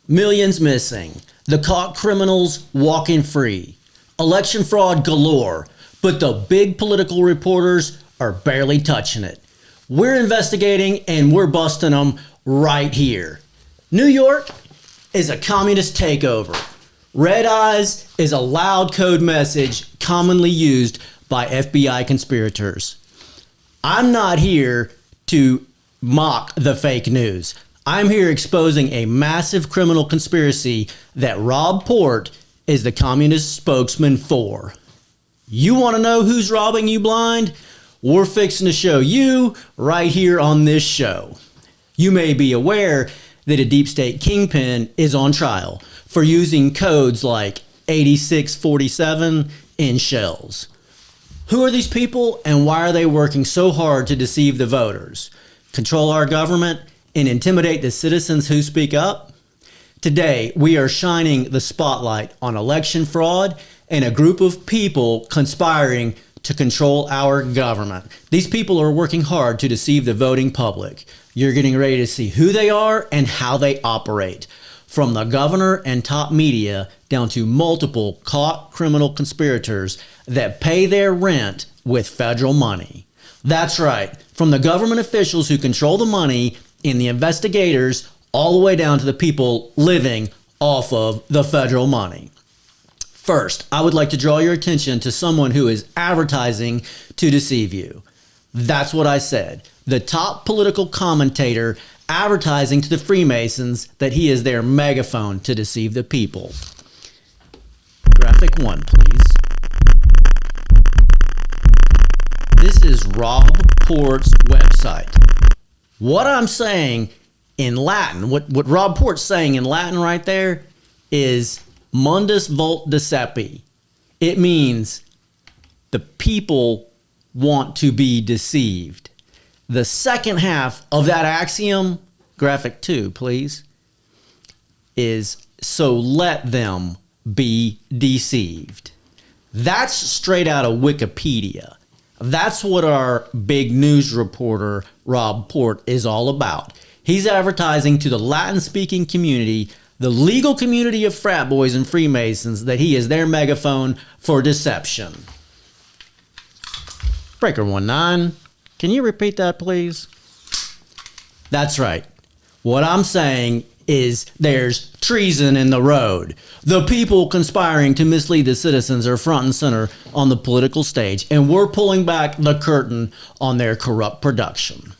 Millions missing. The caught criminals walking free. Election fraud galore. But the big political reporters are barely touching it. We're investigating and we're busting them right here. New York is a communist takeover. Red eyes is a loud code message commonly used by FBI conspirators. I'm not here to mock the fake news. I'm here exposing a massive criminal conspiracy that Rob Port is the communist spokesman for. You want to know who's robbing you blind? We're fixing to show you right here on this show. You may be aware that a deep state kingpin is on trial for using codes like 8647 in shells. Who are these people and why are they working so hard to deceive the voters, control our government, and intimidate the citizens who speak up? Today, we are shining the spotlight on election fraud and a group of people conspiring to control our government. These people are working hard to deceive the voting public. You're getting ready to see who they are and how they operate. From the governor and top media down to multiple caught criminal conspirators that pay their rent with federal money. That's right, from the government officials who control the money and the investigators all the way down to the people living off of the federal money. First, I would like to draw your attention to someone who is advertising to deceive you. That's what I said. The top political commentator advertising to the Freemasons that he is their megaphone to deceive the people. Graphic 1, please. This is Rob Port's website. What I'm saying in Latin, what Rob Port's saying in Latin right there is mundus vult decepi. It means the people want to be deceived. The second half of that axiom, graphic 2, please, is so let them be deceived. That's straight out of Wikipedia. That's what our big news reporter, Rob Port, is all about. He's advertising to the Latin-speaking community, the legal community of frat boys and Freemasons, that he is their megaphone for deception. Breaker 19, can you repeat that, please? That's right. What I'm saying is there's treason in the road. The people conspiring to mislead the citizens are front and center on the political stage, and we're pulling back the curtain on their corrupt production.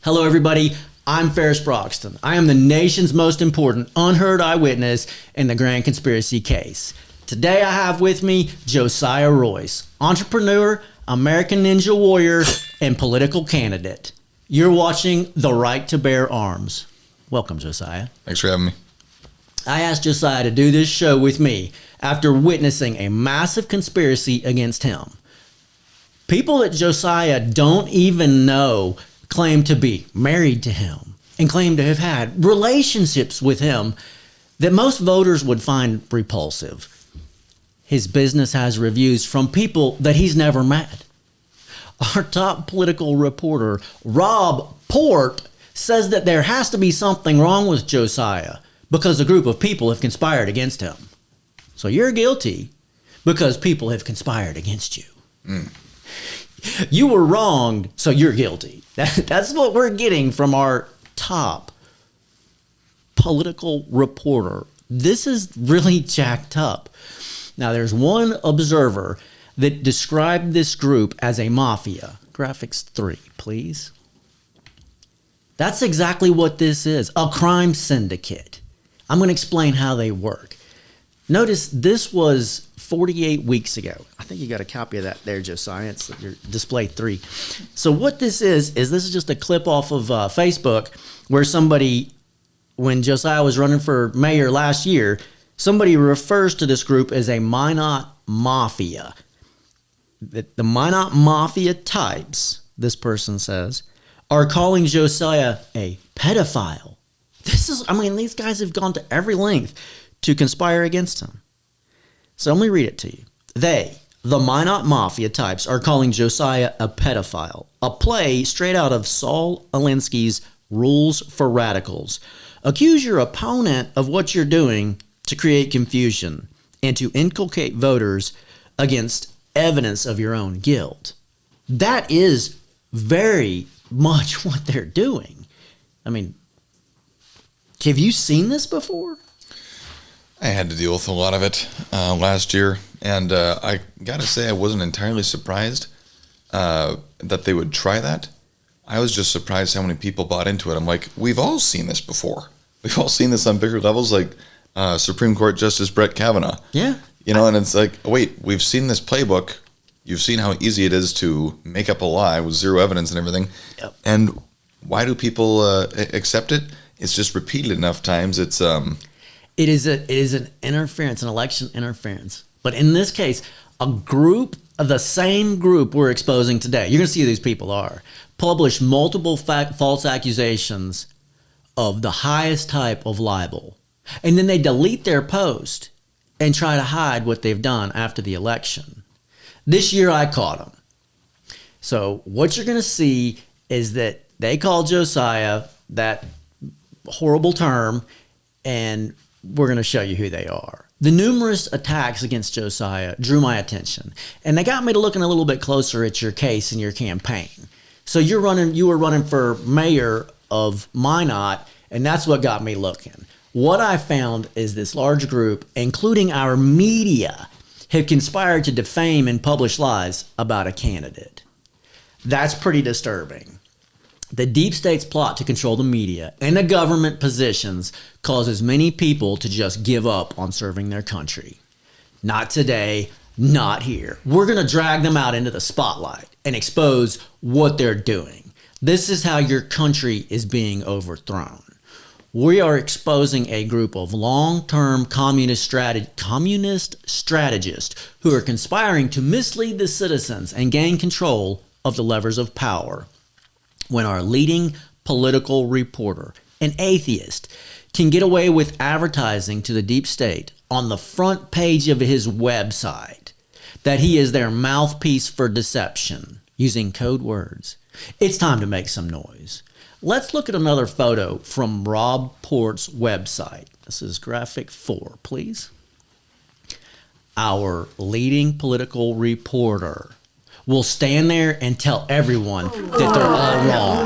Hello, everybody. I'm Ferris Broxton. I am the nation's most important unheard eyewitness in the Grand Conspiracy case. Today I have with me Josiah Royce, entrepreneur, American Ninja Warrior, and political candidate. You're watching The Right to Bear Arms. Welcome, Josiah. Thanks for having me. I asked Josiah to do this show with me after witnessing a massive conspiracy against him. People that Josiah don't even know claim to be married to him and claim to have had relationships with him that most voters would find repulsive. His business has reviews from people that he's never met. Our top political reporter, Rob Port, says that there has to be something wrong with Josiah because a group of people have conspired against him. So you're guilty because people have conspired against you. You were wronged, so you're guilty. That's what we're getting from our top political reporter. This is really jacked up. Now, there's one observer that described this group as a mafia. Graphics 3, please. That's exactly what this is, a crime syndicate. I'm going to explain how they work. Notice this was 48 weeks ago. I think you got a copy of that there, Josiah. It's your display 3. So what this is this is just a clip off of Facebook where somebody, when Josiah was running for mayor last year, somebody refers to this group as a Minot Mafia. The Minot Mafia types, this person says, are calling Josiah a pedophile. These guys have gone to every length to conspire against him. So let me read it to you. The Minot Mafia types, are calling Josiah a pedophile, a play straight out of Saul Alinsky's Rules for Radicals. Accuse your opponent of what you're doing to create confusion and to inculcate voters against evidence of your own guilt. That is very much what they're doing. I mean, have you seen this before? I had to deal with a lot of it last year, and I got to say I wasn't entirely surprised that they would try that. I was just surprised how many people bought into it. I'm like, we've all seen this before. We've all seen this on bigger levels, like Supreme Court Justice Brett Kavanaugh. Yeah. You know, and it's like, wait, we've seen this playbook. You've seen how easy it is to make up a lie with zero evidence and everything. Yep. And why do people accept it? It's just repeated enough times. It is an interference, an election interference. But in this case, a group, the same group we're exposing today, you're going to see who these people are, publish multiple false accusations of the highest type of libel. And then they delete their post and try to hide what they've done after the election. This year I caught them. So what you're going to see is that they call Josiah that horrible term, and we're going to show you who they are. The numerous attacks against Josiah drew my attention, and they got me to looking a little bit closer at your case and your campaign. So you were running for mayor of Minot, and that's what got me looking. What I found is this large group, including our media, have conspired to defame and publish lies about a candidate. That's pretty disturbing. The deep state's plot to control the media and the government positions causes many people to just give up on serving their country. Not today, not here. We're going to drag them out into the spotlight and expose what they're doing. This is how your country is being overthrown. We are exposing a group of long-term communist strategists who are conspiring to mislead the citizens and gain control of the levers of power. When our leading political reporter, an atheist, can get away with advertising to the deep state on the front page of his website that he is their mouthpiece for deception using code words, it's time to make some noise. Let's look at another photo from Rob Port's website. This is graphic 4, please. Our leading political reporter will stand there and tell everyone that they're all wrong.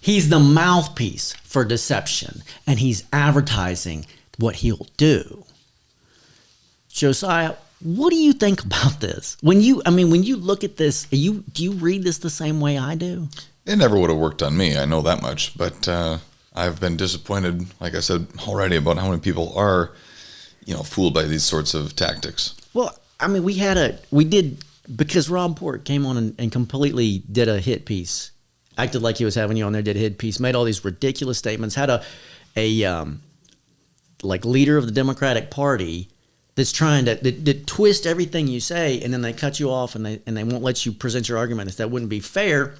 He's the mouthpiece for deception, and he's advertising what he'll do. Josiah, what do you think about this? When you look at this, do you read this the same way I do? It never would have worked on me. I know that much. But I've been disappointed, like I said already, about how many people are, fooled by these sorts of tactics. Well, I mean, because Rob Port came on and completely did a hit piece, acted like he was having you on there, did a hit piece, made all these ridiculous statements, had a leader of the Democratic Party that's trying to twist everything you say, and then they cut you off and they won't let you present your argument. That wouldn't be fair.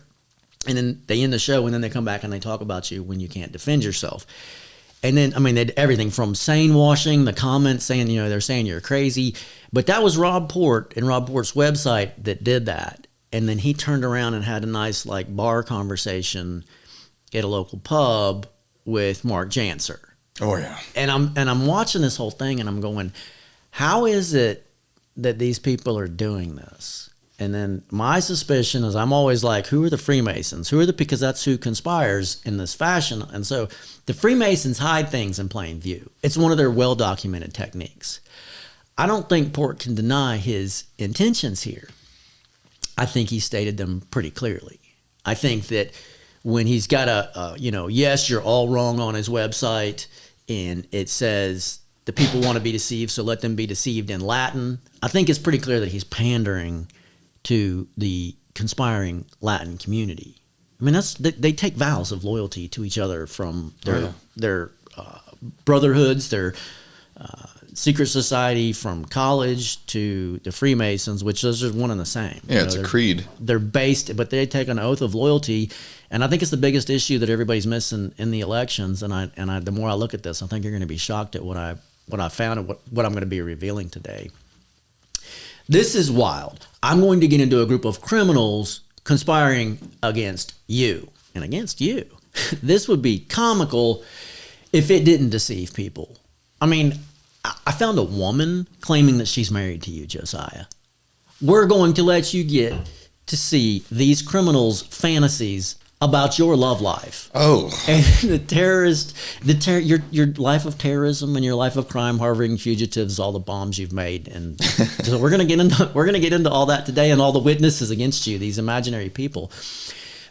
And then they end the show, and then they come back and they talk about you when you can't defend yourself. And then, they did everything from sane washing, the comments saying, they're saying you're crazy. But that was Rob Port and Rob Port's website that did that. And then he turned around and had a nice bar conversation at a local pub with Mark Janser. Oh yeah. And I'm watching this whole thing and I'm going, how is it that these people are doing this? And then my suspicion is I'm always like, who are the Freemasons? Because that's who conspires in this fashion. And so the Freemasons hide things in plain view. It's one of their well-documented techniques. I don't think Port can deny his intentions here. I think he stated them pretty clearly. I think that when he's got yes, you're all wrong on his website, and it says the people want to be deceived, so let them be deceived in Latin. I think it's pretty clear that he's pandering to the conspiring Latin community. I mean, they take vows of loyalty to each other from their brotherhoods, their secret society, from college to the Freemasons, which those are one and the same. Yeah, it's a creed. They're based, but they take an oath of loyalty, and I think it's the biggest issue that everybody's missing in the elections. And the more I look at this, I think you're going to be shocked at what I found and what I'm going to be revealing today. This is wild. I'm going to get into a group of criminals conspiring against you. and against you. This would be comical if it didn't deceive people. I mean, I found a woman claiming that she's married to you, Josiah. We're going to let you get to see these criminals' fantasies about your love life. Oh, And your life of terrorism and your life of crime, harboring fugitives, all the bombs you've made, and so we're gonna get into all that today, and all the witnesses against you, these imaginary people.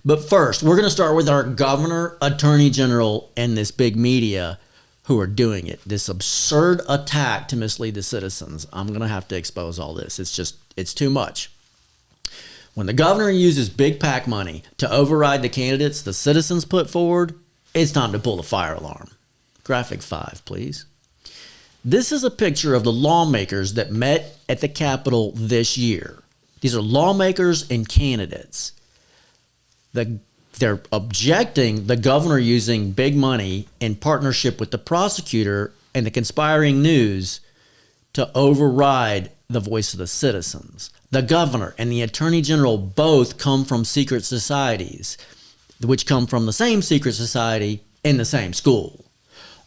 But first, we're gonna start with our governor, attorney general, and this big media who are doing it. This absurd attack to mislead the citizens. I'm gonna have to expose all this. It's too much. When the governor uses big PAC money to override the candidates the citizens put forward, it's time to pull the fire alarm. Graphic 5, please. This is a picture of the lawmakers that met at the Capitol this year. These are lawmakers and candidates. They're objecting the governor using big money in partnership with the prosecutor and the conspiring news to override the voice of the citizens. The governor and the attorney general both come from secret societies, which come from the same secret society in the same school.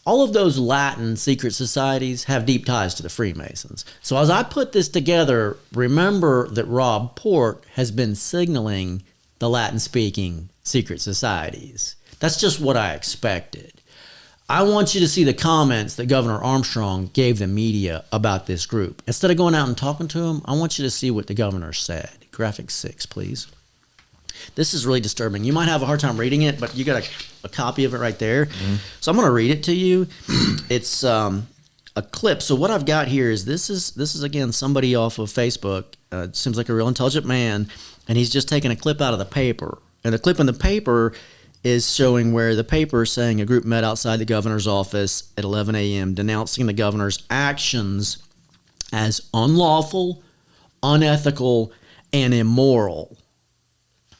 All of those Latin secret societies have deep ties to the Freemasons. So as I put this together, remember that Rob Port has been signaling the Latin-speaking secret societies. That's just what I expected. I want you to see the comments that Governor Armstrong gave the media about this group. Instead of going out and talking to them, I want you to see what the governor said. Graphic 6, please. This is really disturbing. You might have a hard time reading it, but you got a copy of it right there. Mm-hmm. So I'm going to read it to you. It's a clip. So what I've got here is this is again somebody off of Facebook. Seems like a real intelligent man, and he's just taking a clip out of the paper. And the clip in the paper is showing where the paper is saying a group met outside the governor's office at 11 a.m. denouncing the governor's actions as unlawful, unethical, and immoral.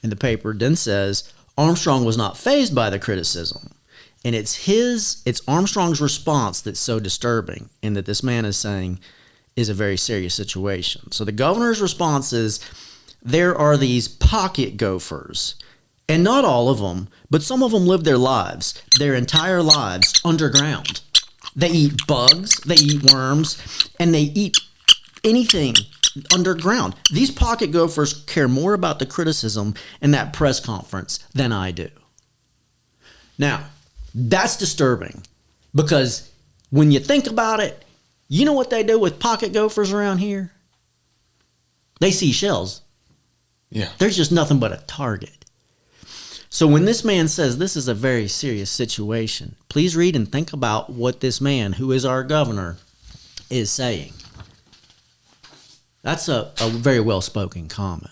And the paper then says Armstrong was not fazed by the criticism. And it's Armstrong's response that's so disturbing, and that this man is saying is a very serious situation. So the governor's response is there are these pocket gophers. And not all of them, but some of them live their entire lives, underground. They eat bugs, they eat worms, and they eat anything underground. These pocket gophers care more about the criticism in that press conference than I do. Now, that's disturbing, because when you think about it, you know what they do with pocket gophers around here? They see shells. yeah. There's just nothing but a target. So when this man says this is a very serious situation, please read and think about what this man, who is our governor, is saying. That's a very well-spoken comment.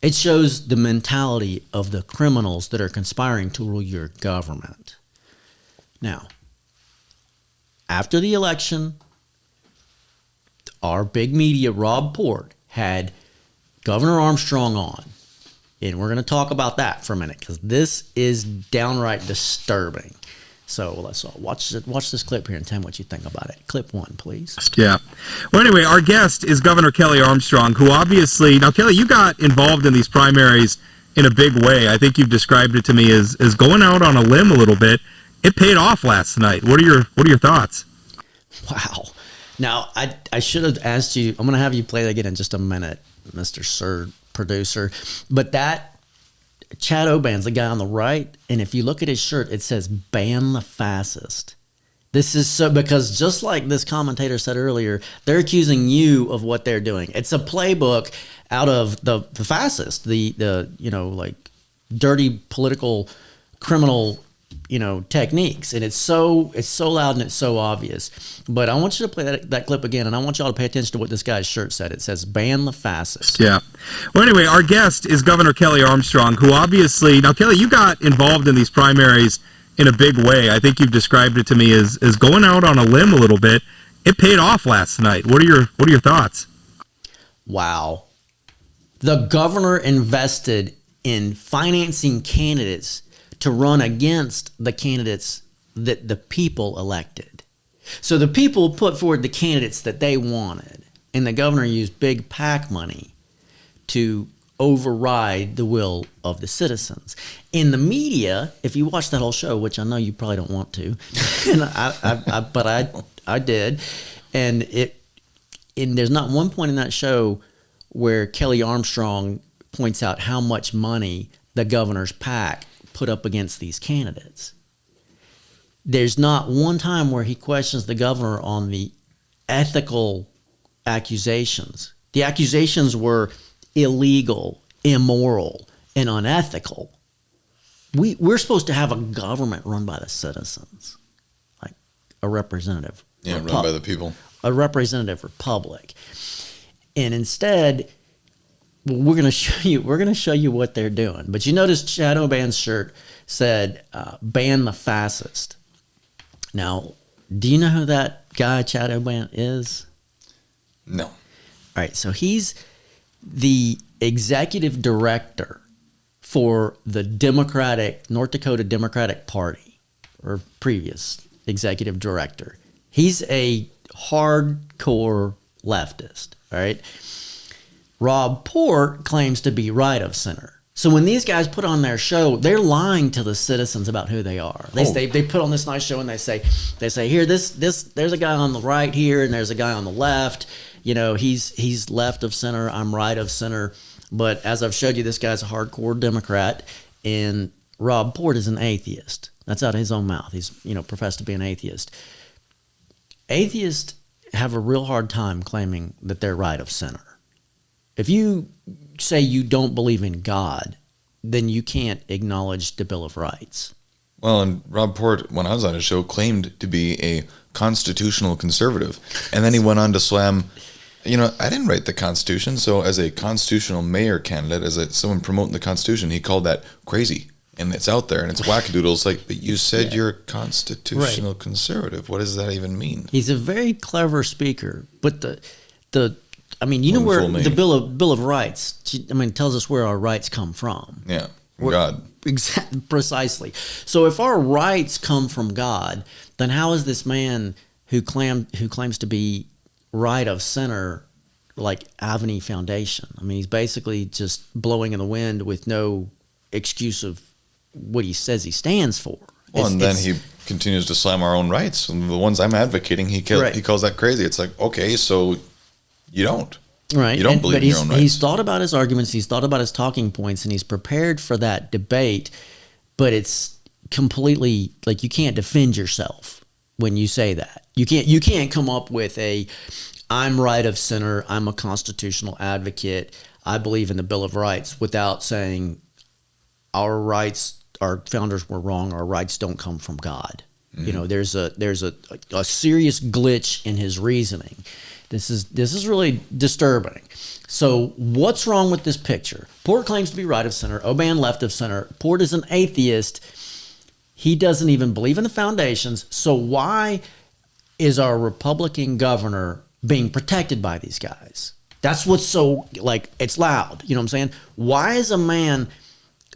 It shows the mentality of the criminals that are conspiring to rule your government. Now, after the election, our big media, Rob Port, had Governor Armstrong on. And we're going to talk about that for a minute, because this is downright disturbing. So let's watch this clip here and tell me what you think about it. Clip 1, please. Yeah. Well, anyway, our guest is Governor Kelly Armstrong, who obviously... Now, Kelly, you got involved in these primaries in a big way. I think you've described it to me as going out on a limb a little bit. It paid off last night. What are your thoughts? Wow. Now, I should have asked you... I'm going to have you play that again in just a minute, Mr. Sir Producer. But that Chad Oban's the guy on the right, and if you look at his shirt, it says "Ban the Fascist." This is so, because just like this commentator said earlier, they're accusing you of what they're doing. It's a playbook out of the fascist, the like dirty political criminal techniques, and it's so loud and it's so obvious. But I want you to play that clip again, and I want y'all to pay attention to what this guy's shirt said. It says "Ban the Fascist." Yeah. Well, anyway, our guest is Governor Kelly Armstrong, who obviously... Now, Kelly, you got involved in these primaries in a big way. I think you've described it to me as going out on a limb a little bit. It paid off last night. What are your thoughts? Wow. The governor invested in financing candidates to run against the candidates that the people elected. So the people put forward the candidates that they wanted, and the governor used big PAC money to override the will of the citizens. In the media, if you watch that whole show, which I know you probably don't want to, and but I did, and there's not one point in that show where Kelly Armstrong points out how much money the governor's PAC put up against these candidates. There's not one time where he questions the governor on the ethical accusations. The accusations were illegal, immoral, and unethical. We're supposed to have a government run by the citizens, like a representative. Yeah, run by the people. A representative republic. And instead, we're going to show you what they're doing. But you notice Chad Oban's shirt said, "Ban the fascist." Now, do you know who that guy Chad Oban is? No. All right, so he's the executive director for the North Dakota Democratic Party, or previous executive director. He's a hardcore leftist, all right? Rob Port claims to be right of center. So when these guys put on their show, they're lying to the citizens about who they are. They put on this nice show and they say here there's a guy on the right here and there's a guy on the left. You know, he's left of center, I'm right of center. But as I've showed you, this guy's a hardcore Democrat, and Rob Port is an atheist. That's out of his own mouth. He's professed to be an atheist. Atheists have a real hard time claiming that they're right of center. If you say you don't believe in God, then you can't acknowledge the Bill of Rights. Well, and Rob Port, when I was on his show, claimed to be a constitutional conservative. And then he went on to slam, I didn't write the Constitution. So as a constitutional mayor candidate, someone promoting the Constitution, he called that crazy. And it's out there and it's wackadoodles. Like, but you said you're a constitutional conservative. What does that even mean? He's a very clever speaker. But you know where the Bill of Rights, tells us where our rights come from. Yeah, from God. Exactly, precisely. So if our rights come from God, then how is this man who claims to be right of center, like Avni Foundation? He's basically just blowing in the wind with no excuse of what he says he stands for. Well, and then he continues to slam our own rights. And the ones I'm advocating, he calls that crazy. It's like, okay, so you don't. Right. You don't believe in your own rights. He's thought about his arguments, he's thought about his talking points, and he's prepared for that debate, but it's completely, like, you can't defend yourself when you say that. You can't come up with I'm right of center, I'm a constitutional advocate, I believe in the Bill of Rights, without saying our rights, our founders were wrong, our rights don't come from God. Mm-hmm. There's a serious glitch in his reasoning. This is really disturbing. So what's wrong with this picture? Port claims to be right of center, Oban left of center. Port is an atheist. He doesn't even believe in the foundations. So why is our Republican governor being protected by these guys? That's what's so, it's loud. You know what I'm saying? Why is a man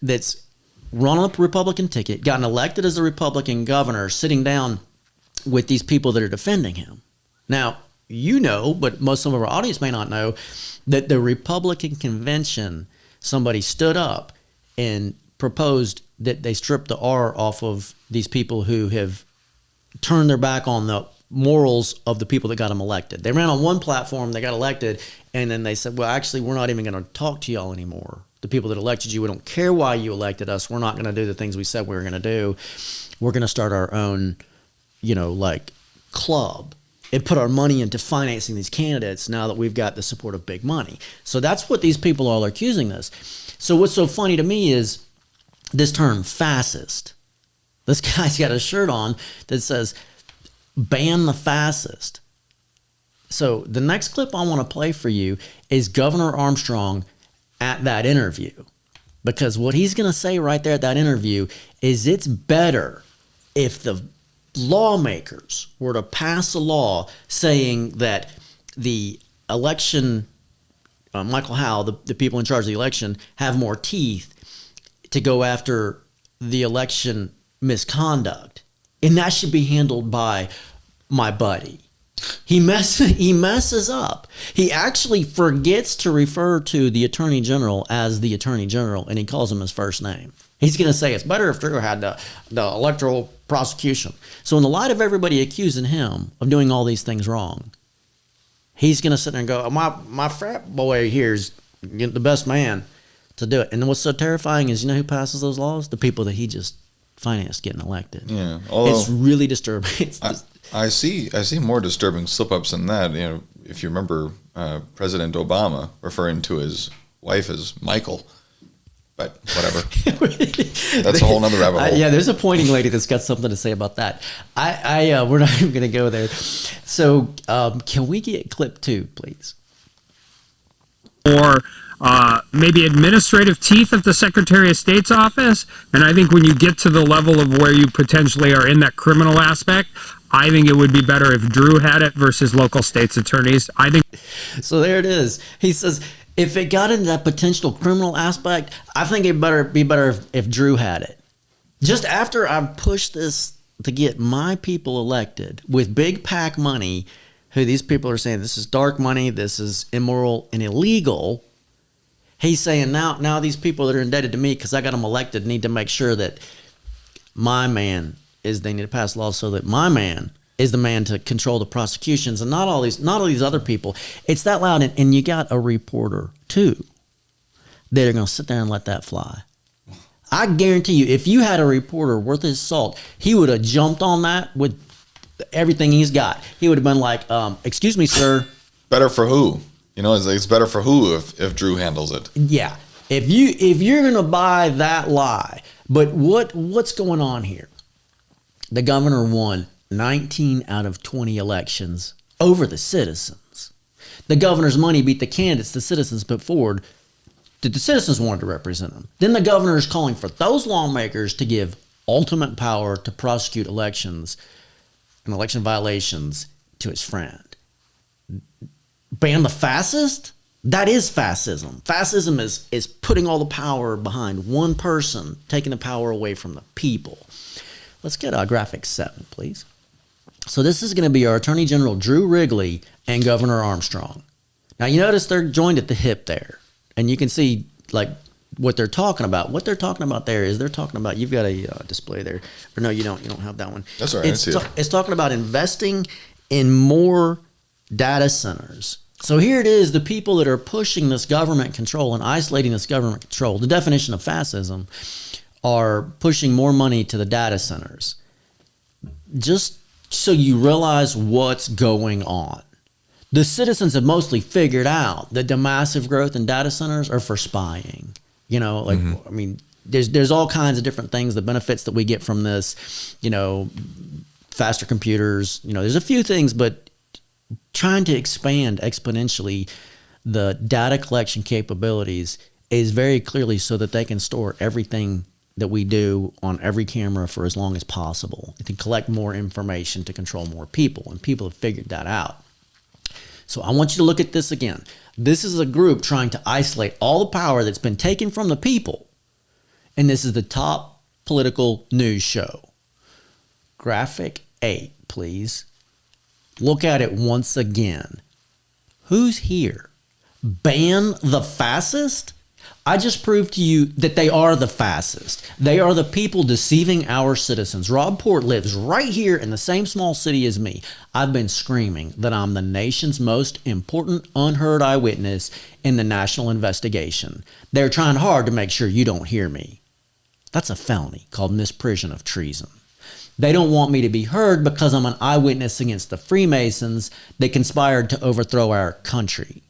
that's run up a Republican ticket, gotten elected as a Republican governor, sitting down with these people that are defending him? Now, but some of our audience may not know, that the Republican convention, somebody stood up and proposed that they strip the R off of these people who have turned their back on the morals of the people that got them elected. They ran on one platform, they got elected, and then they said, well, actually, we're not even going to talk to y'all anymore. The people that elected you, we don't care why you elected us. We're not going to do the things we said we were going to do. We're going to start our own, club. And put our money into financing these candidates now that we've got the support of big money. So that's what these people all are accusing us. So what's so funny to me is this term fascist. This guy's got a shirt on that says, "Ban the fascist." So the next clip I want to play for you is Governor Armstrong at that interview. Because what he's going to say right there at that interview is it's better if the lawmakers were to pass a law saying that the election, Michael Howe, the people in charge of the election, have more teeth to go after the election misconduct. And that should be handled by my buddy. He messes up. He actually forgets to refer to the attorney general as the attorney general, and he calls him his first name. He's going to say it's better if Drew had the electoral prosecution. So in the light of everybody accusing him of doing all these things wrong, he's going to sit there and go, my frat boy here is the best man to do it. And what's so terrifying is, you know who passes those laws? The people that he just financed getting elected. Yeah, although it's really disturbing. I see more disturbing slip-ups than that. You know, if you remember President Obama referring to his wife as Michael, but whatever. That's a whole nother rabbit hole. Yeah, there's a pointing lady that's got something to say about that. We're not even going to go there. So, can we get clip 2, please? Or maybe administrative teeth of the Secretary of State's office. And I think when you get to the level of where you potentially are in that criminal aspect, I think it would be better if Drew had it versus local states attorneys. I think. So there it is. He says, if it got into that potential criminal aspect, I think it better be better if Drew had it. Just after I've pushed this to get my people elected with big PAC money, who these people are saying this is dark money, this is immoral and illegal. He's saying now these people that are indebted to me because I got them elected need to make sure that my man they need to pass laws so that my man is the man to control the prosecutions and not all these other people. It's that loud, and you got a reporter too that are going to sit there and let that fly. I guarantee you, if you had a reporter worth his salt, he would have jumped on that with everything he's got. He would have been like, "Excuse me, sir." Better for who? You know, it's better for who if Drew handles it. Yeah, if you're going to buy that lie, but what's going on here? The governor won 19 out of 20 elections over the citizens. The governor's money beat the candidates the citizens put forward that the citizens wanted to represent them. Then the governor is calling for those lawmakers to give ultimate power to prosecute elections and election violations to his friend. Ban the fascist? That is fascism. Fascism is putting all the power behind one person, taking the power away from the people. Let's get graphic 7, please. So this is going to be our Attorney General Drew Wrigley and Governor Armstrong. Now you notice they're joined at the hip there, and you can see like what they're talking about. What they're talking about there is they're talking about, you've got a display there, or no, you don't have that one. That's all right. It's talking about investing in more data centers. So here it is, the people that are pushing this government control and isolating this government control. The definition of fascism are pushing more money to the data centers. Just so you realize what's going on. The citizens have mostly figured out that the massive growth in data centers are for spying. You know, like, I mean, there's all kinds of different things, the benefits that we get from this, you know, faster computers, you know, there's a few things, but trying to expand exponentially the data collection capabilities is very clearly so that they can store everything that we do on every camera for as long as possible, to collect more information to control more people, and people have figured that out. So I want you to look at this again. This is a group trying to isolate all the power that's been taken from the people, and this is the top political news show. Graphic 8, please. Look at it once again. Who's here? Ban the fascist? I just proved to you that they are the fascist. They are the people deceiving our citizens. Rob Port lives right here in the same small city as me. I've been screaming that I'm the nation's most important unheard eyewitness in the national investigation. They're trying hard to make sure you don't hear me. That's a felony called misprision of treason. They don't want me to be heard because I'm an eyewitness against the Freemasons that conspired to overthrow our country.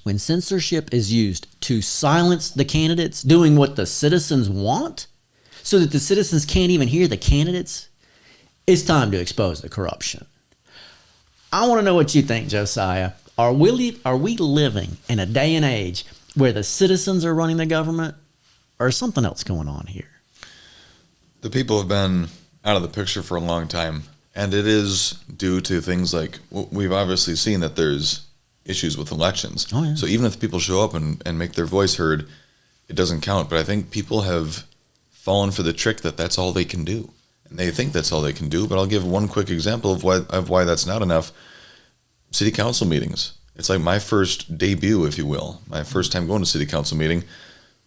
When censorship is used to silence the candidates doing what the citizens want, so that the citizens can't even hear the candidates, it's time to expose the corruption. I want to know what you think, Josiah. Are we living in a day and age where the citizens are running the government, or is something else going on here? The people have been out of the picture for a long time, and it is due to things like, we've obviously seen that there's issues with elections. Oh, yeah. So even if people show up and make their voice heard, it doesn't count. But I think people have fallen for the trick that that's all they can do. And they think that's all they can do, but I'll give one quick example of why that's not enough. City council meetings. It's like my first debut, if you will, my first time going to city council meeting.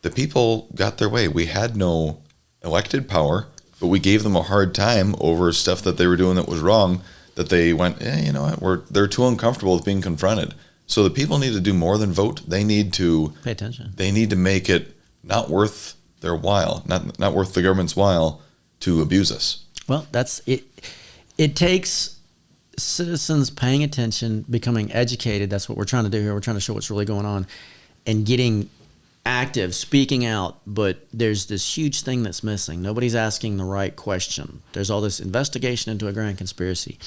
The people got their way. We had no elected power, but we gave them a hard time over stuff that they were doing that was wrong, that they went, you know what, they're too uncomfortable with being confronted. So the people need to do more than vote. They need to pay attention. They need to make it not worth their while, not worth the government's while to abuse us. Well, that's it. It takes citizens paying attention, becoming educated. That's what we're trying to do here. We're trying to show what's really going on and getting active, speaking out. But there's this huge thing that's missing. Nobody's asking the right question. There's all this investigation into a grand conspiracy.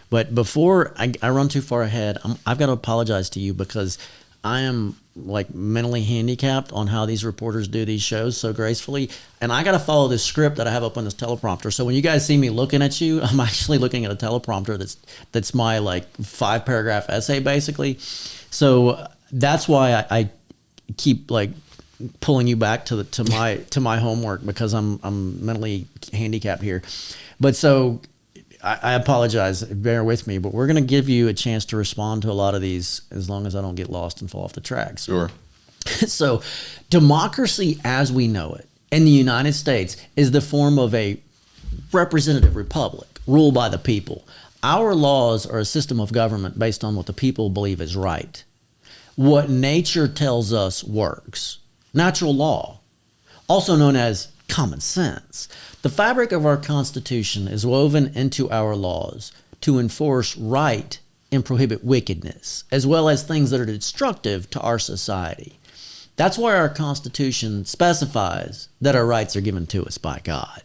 But before I run too far ahead, I've got to apologize to you because I am like mentally handicapped on how these reporters do these shows so gracefully. And I got to follow this script that I have up on this teleprompter. So when you guys see me looking at you, I'm actually looking at a teleprompter that's my like 5-paragraph essay basically. So that's why I keep like pulling you back to my homework because I'm mentally handicapped here. But so I apologize. Bear with me, but we're going to give you a chance to respond to a lot of these as long as I don't get lost and fall off the tracks. Sure. So democracy as we know it in the United States is the form of a representative republic ruled by the people. Our laws are a system of government based on what the people believe is right. What nature tells us works. Natural law, also known as common sense. The fabric of our Constitution is woven into our laws to enforce right and prohibit wickedness, as well as things that are destructive to our society. That's why our Constitution specifies that our rights are given to us by God.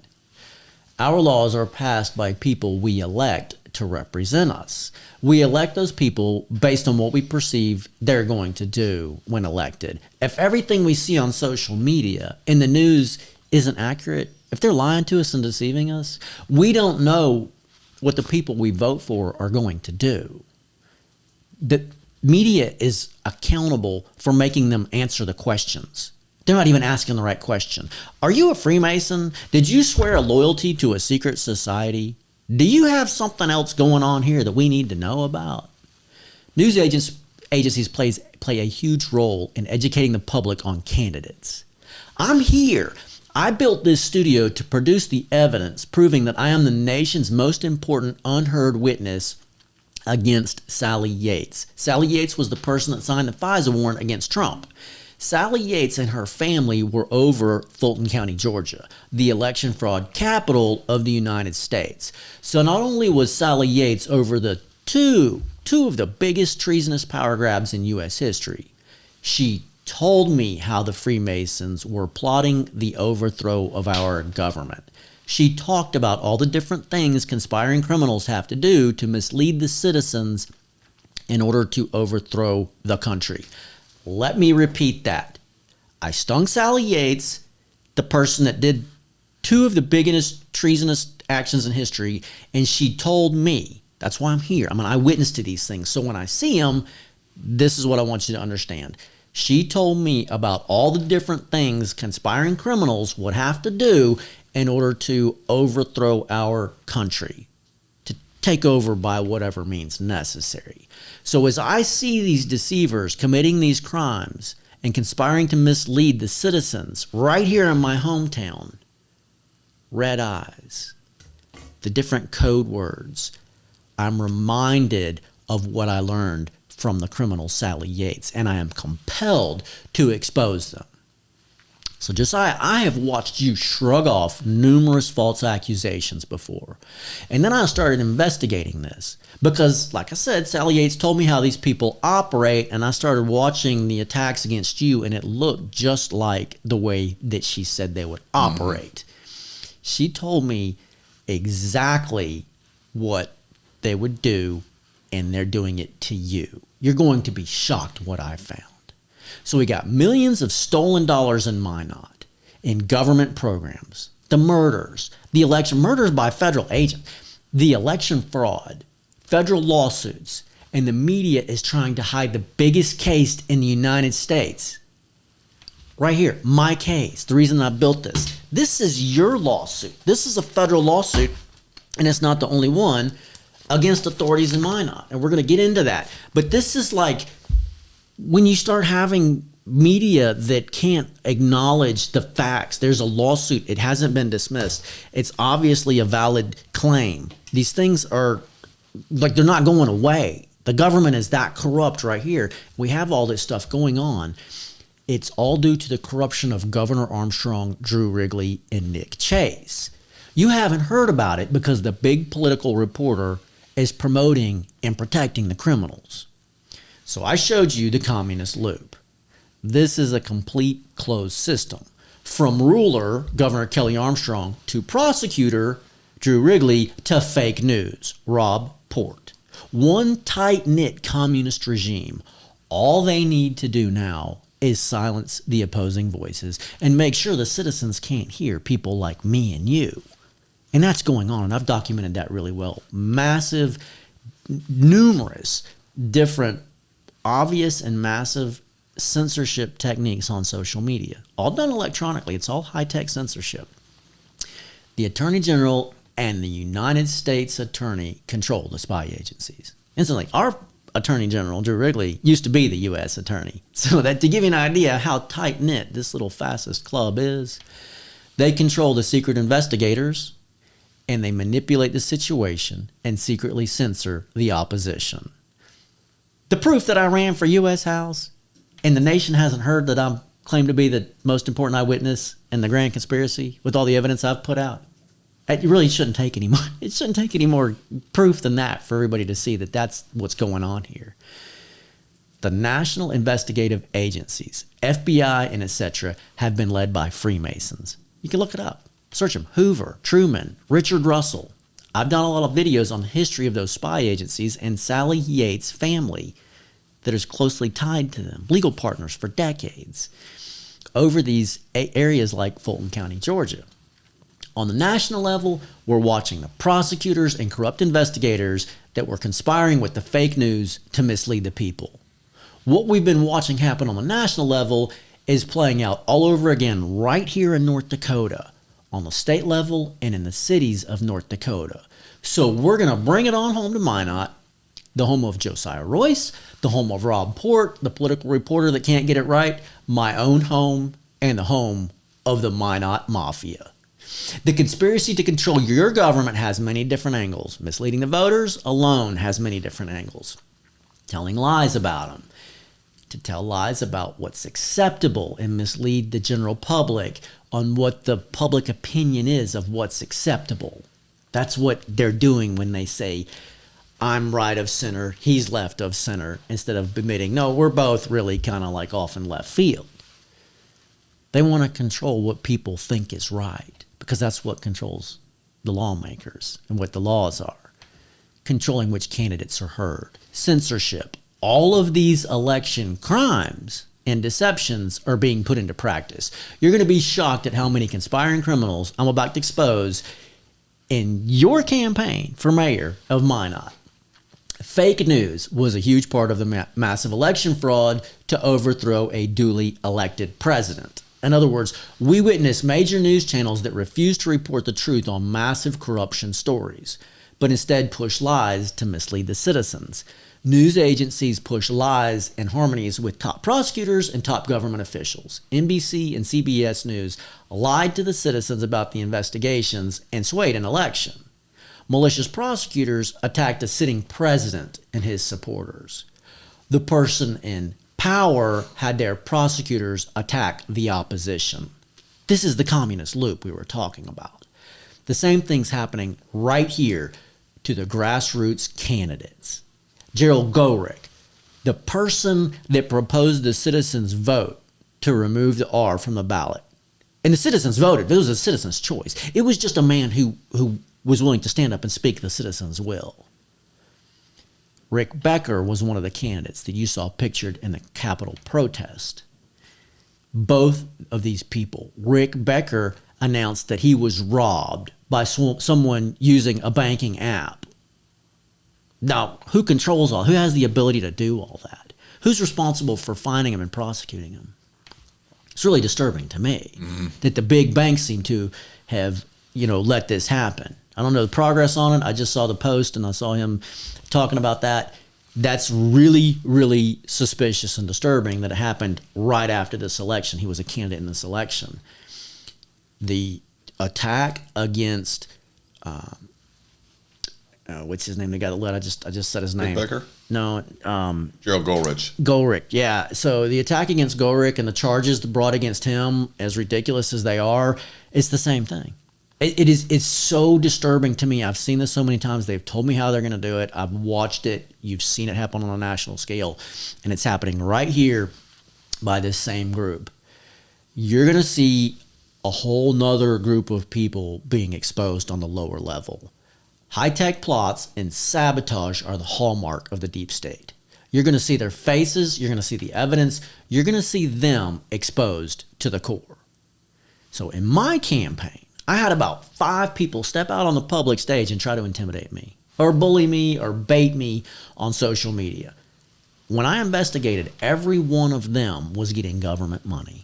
Our laws are passed by people we elect to represent us. We elect those people based on what we perceive they're going to do when elected. If everything we see on social media and the news isn't accurate, if they're lying to us and deceiving us, we don't know what the people we vote for are going to do. The media is accountable for making them answer the questions. They're not even asking the right question. Are you a Freemason? Did you swear a loyalty to a secret society? Do you have something else going on here that we need to know about? News agencies play a huge role in educating the public on candidates. I'm here. I built this studio to produce the evidence proving that I am the nation's most important unheard witness against Sally Yates. Sally Yates was the person that signed the FISA warrant against Trump. Sally Yates and her family were over Fulton County, Georgia, the election fraud capital of the United States. So not only was Sally Yates over the two of the biggest treasonous power grabs in U.S. history, she told me how the Freemasons were plotting the overthrow of our government. She talked about all the different things conspiring criminals have to do to mislead the citizens in order to overthrow the country. Let me repeat that. I stung Sally Yates, the person that did two of the biggest treasonous actions in history, and she told me, that's why I'm here. I'm an eyewitness to these things. So when I see them, this is what I want you to understand. She told me about all the different things conspiring criminals would have to do in order to overthrow our country, to take over by whatever means necessary. So as I see these deceivers committing these crimes and conspiring to mislead the citizens right here in my hometown, red eyes, the different code words, I'm reminded of what I learned from the criminal Sally Yates, and I am compelled to expose them. So Josiah, I have watched you shrug off numerous false accusations before. And then I started investigating this because, like I said, Sally Yates told me how these people operate, and I started watching the attacks against you, and it looked just like the way that she said they would operate. She told me exactly what they would do, and they're doing it to you. You're going to be shocked what I found. So we got millions of stolen dollars in Minot, in government programs, the murders, the election, murders by federal agents, the election fraud, federal lawsuits, and the media is trying to hide the biggest case in the United States. right here, my case, the reason I built this. This is your lawsuit. This is a federal lawsuit, and it's not the only one against authorities in Minot. And we're going to get into that. But this is like when you start having media that can't acknowledge the facts. There's a lawsuit. It hasn't been dismissed. It's obviously a valid claim. These things are like they're not going away. The government is that corrupt right here. We have all this stuff going on. It's all due to the corruption of Governor Armstrong, Drew Wrigley, and Nick Chase. You haven't heard about it because the big political reporter is promoting and protecting the criminals. So I showed you the communist loop. This is a complete closed system. From ruler, Governor Kelly Armstrong, to prosecutor, Drew Wrigley, to fake news, Rob Port. One tight-knit communist regime. All they need to do now is silence the opposing voices and make sure the citizens can't hear people like me and you. And that's going on, and I've documented that really well. Massive, numerous different obvious and massive censorship techniques on social media, all done electronically. It's all high-tech censorship. The Attorney General and the United States Attorney control the spy agencies. Instantly, our Attorney General, Drew Wrigley, used to be the U.S. Attorney. So that to give you an idea how tight-knit this little fascist club is, they control the secret investigators, and they manipulate the situation and secretly censor the opposition. The proof that I ran for U.S. House and the nation hasn't heard that I'm claimed to be the most important eyewitness in the grand conspiracy with all the evidence I've put out. It really shouldn't take any more. It shouldn't take any more proof than that for everybody to see that that's what's going on here. The national investigative agencies, FBI and etc., have been led by Freemasons. You can look it up. Search them. Hoover, Truman, Richard Russell. I've done a lot of videos on the history of those spy agencies and Sally Yates' family that is closely tied to them, legal partners for decades, over these areas like Fulton County, Georgia. On the national level, we're watching the prosecutors and corrupt investigators that were conspiring with the fake news to mislead the people. What we've been watching happen on the national level is playing out all over again right here in North Dakota, on the state level and in the cities of North Dakota. So we're going to bring it on home to Minot, the home of Josiah Royce, the home of Rob Port, the political reporter that can't get it right, my own home, and the home of the Minot Mafia. The conspiracy to control your government has many different angles. Misleading the voters alone has many different angles. Telling lies about them. To tell lies about what's acceptable and mislead the general public on what the public opinion is of what's acceptable. That's what they're doing when they say, I'm right of center, he's left of center, instead of admitting, no, we're both really kind of like off in left field. They want to control what people think is right, because that's what controls the lawmakers and what the laws are. Controlling which candidates are heard. Censorship. All of these election crimes and deceptions are being put into practice. You're going to be shocked at how many conspiring criminals I'm about to expose in your campaign for mayor of Minot. Fake news was a huge part of the massive election fraud to overthrow a duly elected president. In other words, we witnessed major news channels that refused to report the truth on massive corruption stories, but instead push lies to mislead the citizens. News agencies push lies and harmonies with top prosecutors and top government officials. NBC and CBS News lied to the citizens about the investigations and swayed an election. Malicious prosecutors attacked a sitting president and his supporters. The person in power had their prosecutors attack the opposition. This is the communist loop we were talking about. The same thing's happening right here to the grassroots candidates. Gerald Gohrick, the person that proposed the citizens' vote to remove the R from the ballot. And the citizens voted. It was a citizen's choice. It was just a man who was willing to stand up and speak the citizens' will. Rick Becker was one of the candidates that you saw pictured in the Capitol protest. Both of these people, Rick Becker announced that he was robbed by someone using a banking app. Now, who controls all? Who has the ability to do all that? Who's responsible for finding him and prosecuting him? It's really disturbing to me that the big banks seem to have, let this happen. I don't know the progress on it. I just saw the post and I saw him talking about that. That's really, really suspicious and disturbing that it happened right after this election. He was a candidate in this election. The attack against, what's his name? The guy that led. I just said his name. Becker? No. Gerald Goldrich. Goldrich, yeah. So the attack against Goldrich and the charges brought against him, as ridiculous as they are, it's the same thing. It's so disturbing to me. I've seen this so many times. They've told me how they're going to do it. I've watched it. You've seen it happen on a national scale. And it's happening right here by this same group. You're going to see a whole nother group of people being exposed on the lower level. High-tech plots and sabotage are the hallmark of the deep state. You're going to see their faces. You're going to see the evidence. You're going to see them exposed to the core. So in my campaign, I had about 5 people step out on the public stage and try to intimidate me or bully me or bait me on social media. When I investigated, every one of them was getting government money.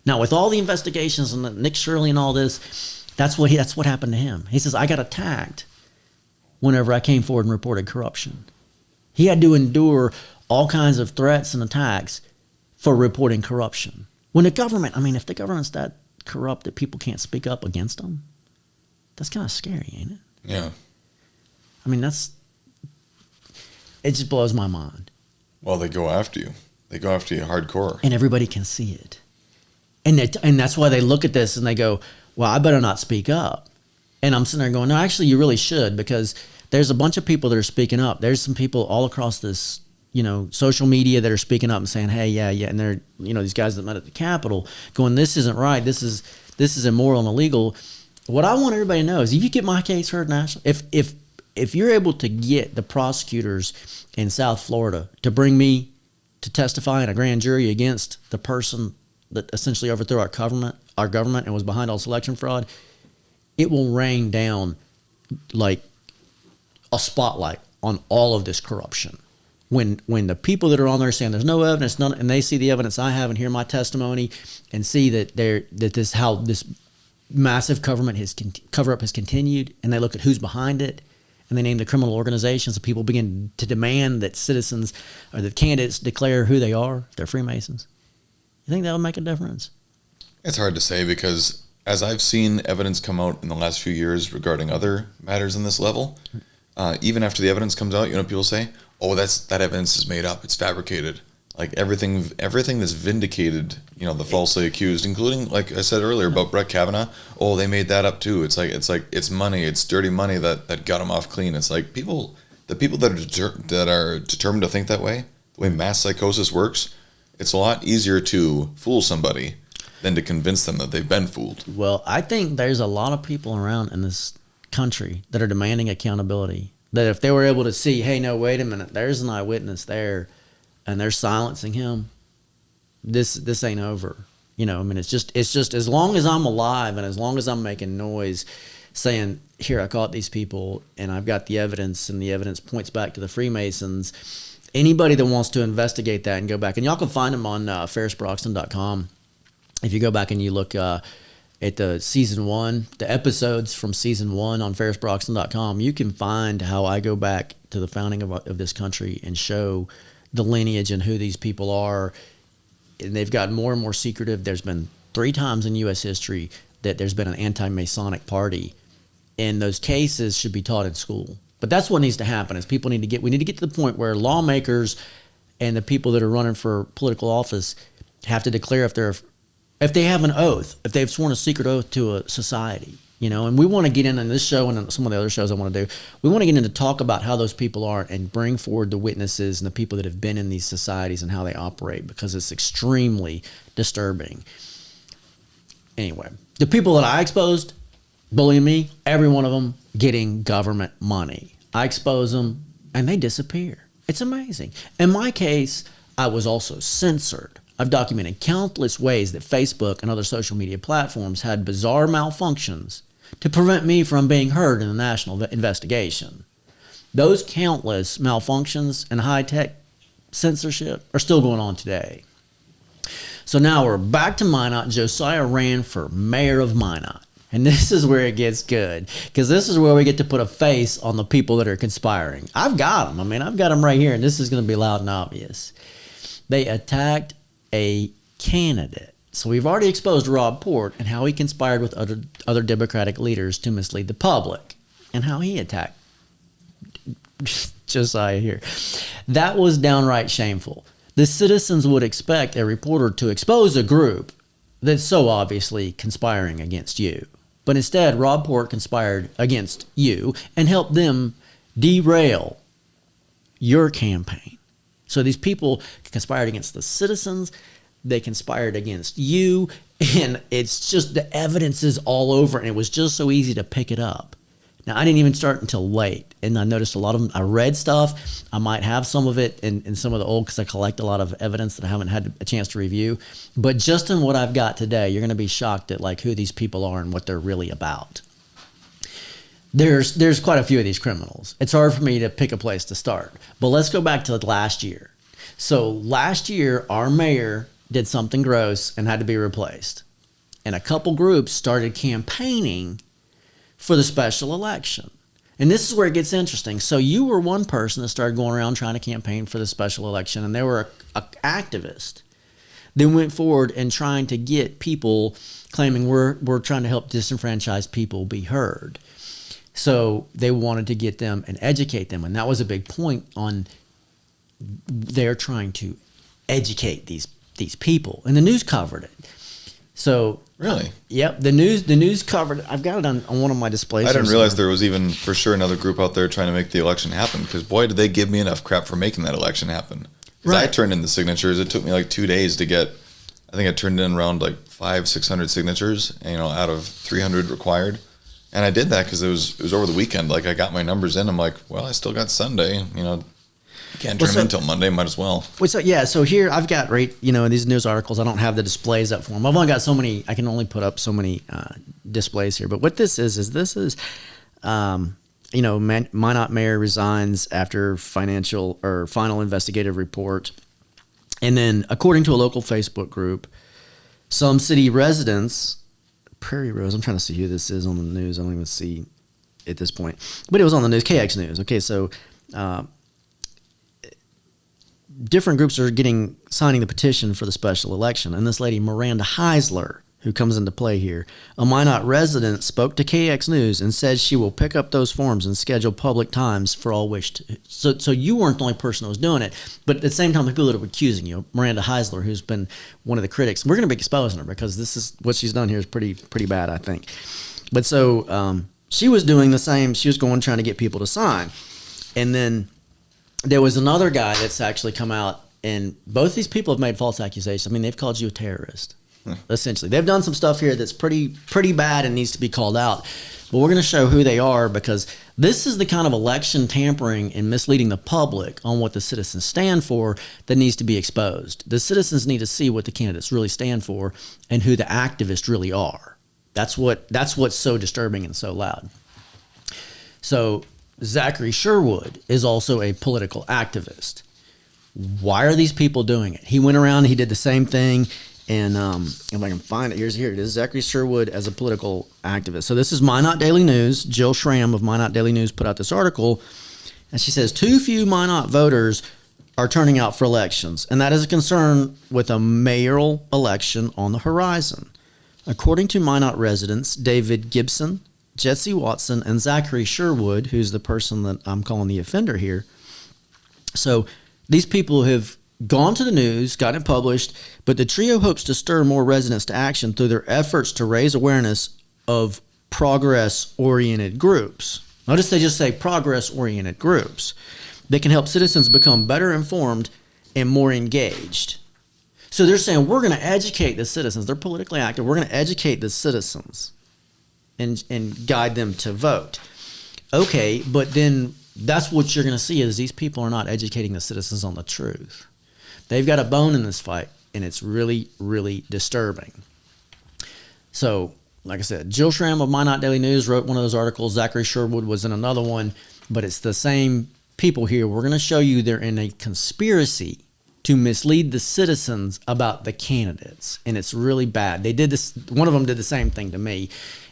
Now, with all the investigations and Nick Shirley and all this, that's what happened to him. He says, I got attacked whenever I came forward and reported corruption. He had to endure all kinds of threats and attacks for reporting corruption. When the government, if the government's that corrupt that people can't speak up against them, that's kind of scary, ain't it? Yeah. It just blows my mind. Well, they go after you. They go after you hardcore. And everybody can see it. And that's why they look at this and they go, well, I better not speak up. And I'm sitting there going, no, actually, you really should, because there's a bunch of people that are speaking up. There's some people all across this, social media that are speaking up and saying, hey, yeah. And they're, these guys that met at the Capitol going, this isn't right. This is immoral and illegal. What I want everybody to know is if you get my case heard nationally, if you're able to get the prosecutors in South Florida to bring me to testify in a grand jury against the person that essentially overthrew our government and was behind all this election fraud, it will rain down like a spotlight on all of this corruption. When the people that are on there saying there's no evidence, and they see the evidence I have and hear my testimony and see that this massive cover-up has continued, and they look at who's behind it, and they name the criminal organizations, and people begin to demand that citizens or the candidates declare who they are, if they're Freemasons. You think that would make a difference? It's hard to say, because as I've seen evidence come out in the last few years regarding other matters in this level, even after the evidence comes out, people say, oh, that evidence is made up. It's fabricated. Like everything that's vindicated, the falsely accused, including, like I said earlier about Brett Kavanaugh. Oh, they made that up too. It's money. It's dirty money that got him off clean. It's like the people that are determined to think that way, the way mass psychosis works, it's a lot easier to fool somebody than to convince them that they've been fooled. Well, I think there's a lot of people around in this country that are demanding accountability. That if they were able to see, hey, no, wait a minute, there's an eyewitness there, and they're silencing him, this ain't over. It's just as long as I'm alive and as long as I'm making noise saying, here, I caught these people and I've got the evidence, and the evidence points back to the Freemasons, anybody that wants to investigate that and go back, and y'all can find them on ferrisbroxton.com. If you go back and you look at the season 1, the episodes from season 1 on ferrisbroxton.com, you can find how I go back to the founding of this country and show the lineage and who these people are. And they've gotten more and more secretive. There's been 3 times in U.S. history that there's been an anti-Masonic party, and those cases should be taught in school. But that's what needs to happen. Is we need to get to the point where lawmakers and the people that are running for political office have to declare if they have an oath, if they've sworn a secret oath to a society, and we want to get in this show and some of the other shows I want to do, we want to get into talk about how those people are and bring forward the witnesses and the people that have been in these societies and how they operate, because it's extremely disturbing. Anyway, the people that I exposed bullying me, every one of them getting government money. I expose them and they disappear. It's amazing. In my case, I was also censored. I've documented countless ways that Facebook and other social media platforms had bizarre malfunctions to prevent me from being heard in a national investigation. Those countless malfunctions and high-tech censorship are still going on today. So now we're back to Minot. Josiah ran for mayor of Minot. And this is where it gets good, because this is where we get to put a face on the people that are conspiring. I've got them. I mean, I've got them right here, and this is going to be loud and obvious. They attacked a candidate. So we've already exposed Rob Port and how he conspired with other Democratic leaders to mislead the public, and how he attacked Josiah here. That was downright shameful. The citizens would expect a reporter to expose a group that's so obviously conspiring against you. But instead, Rob Port conspired against you and helped them derail your campaign. So these people conspired against the citizens. They conspired against you. And it's just, the evidence is all over. And it was just so easy to pick it up. Now, I didn't even start until late. And I noticed a lot of them. I read stuff. I might have some of it in some of the old, because I collect a lot of evidence that I haven't had a chance to review. But just in what I've got today, you're going to be shocked at like who these people are and what they're really about. There's quite a few of these criminals. It's hard for me to pick a place to start. But let's go back to last year. So last year, our mayor did something gross and had to be replaced. And a couple groups started campaigning for the special election. And this is where it gets interesting. So you were one person that started going around trying to campaign for the special election, and they were an activist. Then went forward and trying to get people claiming we're trying to help disenfranchised people be heard. So they wanted to get them and educate them. And that was a big point on they're trying to educate these people. And the news covered it. So Really? Yep. The news covered. I've got it on one of my displays. I didn't realize there was even for sure another group out there trying to make the election happen. Because boy, did they give me enough crap for making that election happen. Because I turned in the signatures. It took me like 2 days to get. I think I turned in around like 500-600 signatures, out of 300 required. And I did that because it was over the weekend. Like I got my numbers in. I'm like, well, I still got Sunday. Can't turn them in until Monday. Might as well. So here I've got in these news articles, I don't have the displays up for them. I've only got so many. I can only put up so many displays here. But what this is Minot mayor resigns after final investigative report. And then according to a local Facebook group, some city residents, Prairie Rose, I'm trying to see who this is on the news. I don't even see at this point. But it was on the news, KX News. Okay, so different groups are signing the petition for the special election. And this lady, Miranda Heisler, who comes into play here, a Minot resident, spoke to KX News and said she will pick up those forms and schedule public times for all wish to. So you weren't the only person that was doing it, but at the same time, the people that are accusing you, Miranda Heisler, who's been one of the critics, we're going to be exposing her because this is what she's done here is pretty bad, I think. But so she was doing the same. She was trying to get people to sign. And then there was another guy that's actually come out, and both these people have made false accusations. I mean, they've called you a terrorist. Essentially, they've done some stuff here that's pretty bad and needs to be called out. But we're going to show who they are because this is the kind of election tampering and misleading the public on what the citizens stand for that needs to be exposed. The citizens need to see what the candidates really stand for and who the activists really are. That's what's so disturbing and so loud. So Zachary Sherwood is also a political activist. Why are these people doing it? He went around, he did the same thing. And if I can find it, here it is. Zachary Sherwood as a political activist. So this is Minot Daily News. Jill Schramm of Minot Daily News put out this article. And she says, too few Minot voters are turning out for elections. And that is a concern with a mayoral election on the horizon. According to Minot residents, David Gibson, Jesse Watson, and Zachary Sherwood, who's the person that I'm calling the offender here. So these people have gone to the news, got it published, but the trio hopes to stir more residents to action through their efforts to raise awareness of progress-oriented groups. Notice they just say progress-oriented groups that can help citizens become better informed and more engaged. So they're saying, we're going to educate the citizens. They're politically active. We're going to educate the citizens and guide them to vote. Okay, but then that's what you're going to see is these people are not educating the citizens on the truth. They've got a bone in this fight, and it's really, really disturbing. So, like I said, Jill Schramm of Minot Daily News wrote one of those articles. Zachary Sherwood was in another one, but it's the same people here. We're going to show you they're in a conspiracy to mislead the citizens about the candidates, and it's really bad. They did this. One of them did the same thing to me,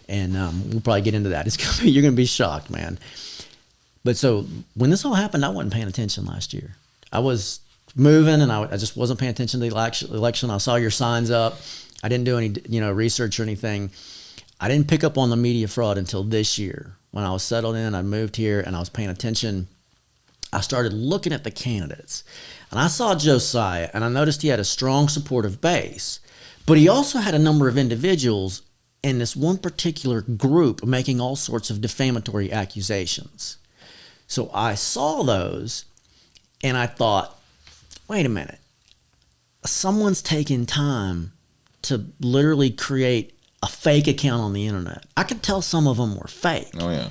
and we'll probably get into that. You're gonna be shocked, man. But so when this all happened, I wasn't paying attention last year. I was moving, and I just wasn't paying attention to the election. I saw your signs up. I didn't do any research or anything. I didn't pick up on the media fraud until this year. When I was settled in, I moved here, and I was paying attention. I started looking at the candidates, and I saw Josiah, and I noticed he had a strong supportive base, but he also had a number of individuals in this one particular group making all sorts of defamatory accusations. So I saw those, and I thought, wait a minute, someone's taking time to literally create a fake account on the internet. I could tell some of them were fake. Oh yeah.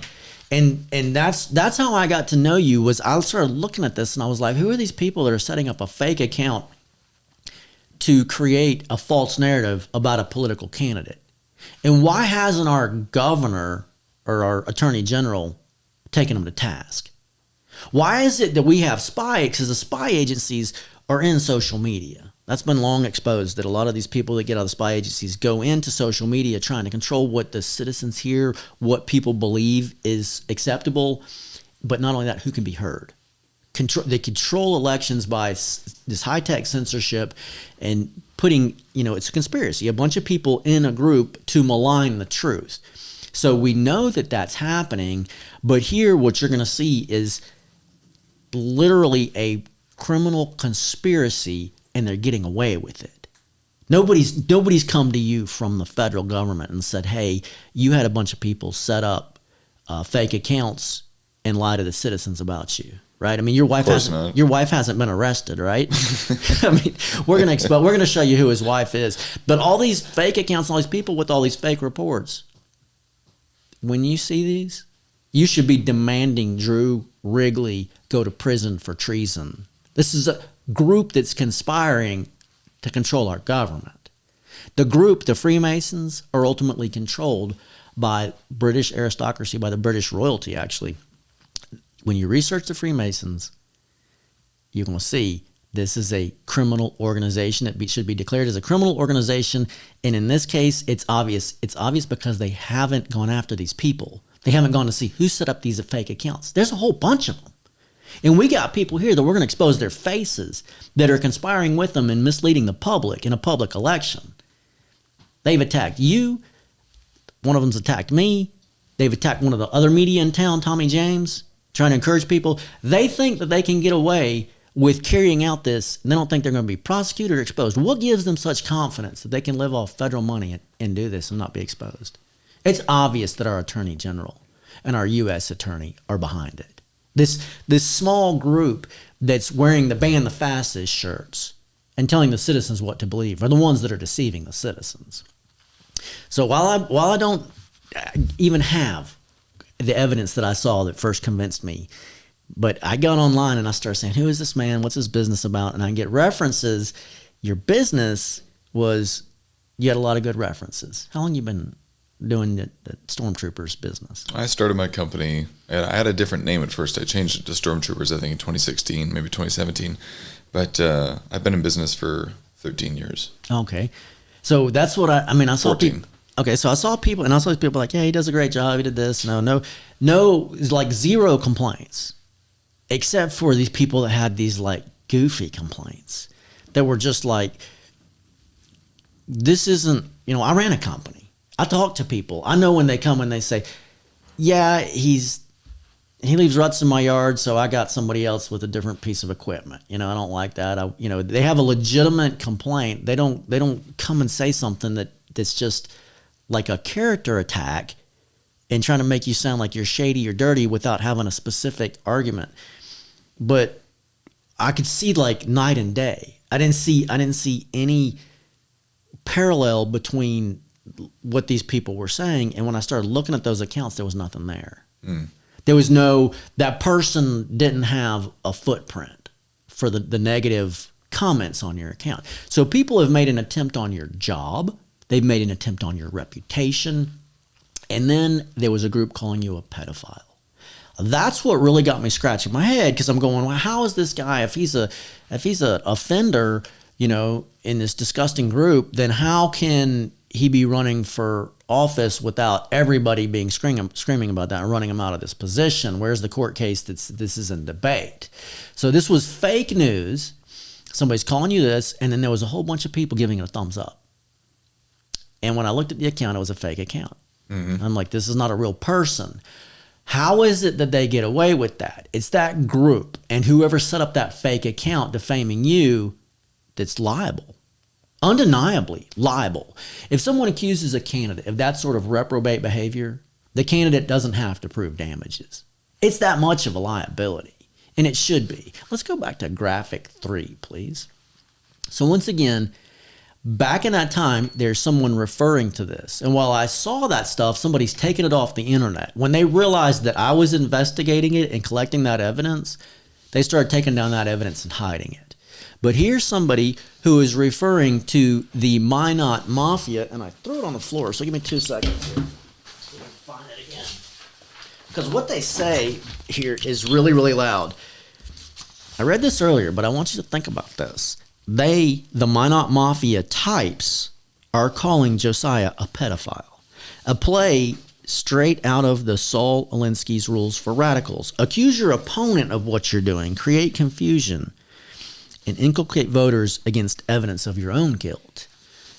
And that's how I got to know you. Was I started looking at this, and I was like, who are these people that are setting up a fake account to create a false narrative about a political candidate? And why hasn't our governor or our attorney general taken them to task? Why is it that we have spies? Because the spy agencies are in social media. That's been long exposed, that a lot of these people that get out of the spy agencies go into social media trying to control what the citizens hear, what people believe is acceptable, but not only that, who can be heard. They control elections by this high-tech censorship and putting, it's a conspiracy, a bunch of people in a group to malign the truth. So we know that that's happening, but here what you're going to see is literally a criminal conspiracy, and they're getting away with it. Nobody's come to you from the federal government and said, hey, you had a bunch of people set up fake accounts and lie to the citizens about you, right? I mean, your wife hasn't been arrested, right? I mean, we're gonna show you who his wife is. But all these fake accounts, all these people with all these fake reports, when you see these, you should be demanding Drew Wrigley go to prison for treason. This is a group that's conspiring to control our government. The group, the Freemasons, are ultimately controlled by British aristocracy, by the British royalty, actually. When you research the Freemasons, you're going to see this is a criminal organization that should be declared as a criminal organization. And in this case, it's obvious. It's obvious because they haven't gone after these people. They haven't gone to see who set up these fake accounts. There's a whole bunch of them. And we got people here that we're going to expose their faces that are conspiring with them and misleading the public in a public election. They've attacked you. One of them's attacked me. They've attacked one of the other media in town, Tommy James, trying to encourage people. They think that they can get away with carrying out this, and they don't think they're going to be prosecuted or exposed. What gives them such confidence that they can live off federal money and do this and not be exposed? It's obvious that our attorney general and our U.S. attorney are behind it. This small group that's wearing the ban the fastest shirts and telling the citizens what to believe are the ones that are deceiving the citizens. So while I don't even have the evidence that I saw that first convinced me, but I got online and I started saying, who is this man? What's his business about? And I get references. Your business was, you had a lot of good references. How long you been doing the Stormtroopers business? I started my company, and I had a different name at first. I changed it to Stormtroopers, I think, in 2016, maybe 2017. But I've been in business for 13 years. Okay. So that's what I saw 14. people. Okay, so I saw people, and I saw people like, yeah, he does a great job. He did this. No, it's like zero complaints, except for these people that had these like goofy complaints that were just like, this isn't, I ran a company. I talk to people. I know when they come and they say, yeah, he leaves ruts in my yard, so I got somebody else with a different piece of equipment. I don't like that. They have a legitimate complaint. They don't come and say something that's just like a character attack and trying to make you sound like you're shady or dirty without having a specific argument. But I could see like night and day. I didn't see any parallel between what these people were saying, and when I started looking at those accounts, there was nothing there. There was that person didn't have a footprint for the negative comments on your account. So people have made an attempt on your job, they've made an attempt on your reputation, and then there was a group calling you a pedophile. That's what really got me scratching my head, because I'm going, well, how is this guy, if he's a offender, in this disgusting group, then how can he be running for office without everybody being screaming about that and running him out of this position? Where's the court case this is in debate? So this was fake news. Somebody's calling you this, and then there was a whole bunch of people giving it a thumbs up. And when I looked at the account, it was a fake account. Mm-hmm. I'm like, this is not a real person. How is it that they get away with that? It's that group and whoever set up that fake account defaming you that's liable. Undeniably liable. If someone accuses a candidate of that sort of reprobate behavior, the candidate doesn't have to prove damages. It's that much of a liability, and it should be. Let's go back to graphic 3, please. So once again, back in that time, there's someone referring to this. And while I saw that stuff, somebody's taken it off the internet. When they realized that I was investigating it and collecting that evidence, they started taking down that evidence and hiding it. But here's somebody who is referring to the Minot Mafia, and I threw it on the floor, so give me 2 seconds here. So we can find it again. Because what they say here is really, really loud. I read this earlier, but I want you to think about this. The Minot Mafia types, are calling Josiah a pedophile. A play straight out of the Saul Alinsky's Rules for Radicals. Accuse your opponent of what you're doing, create confusion, and inculcate voters against evidence of your own guilt.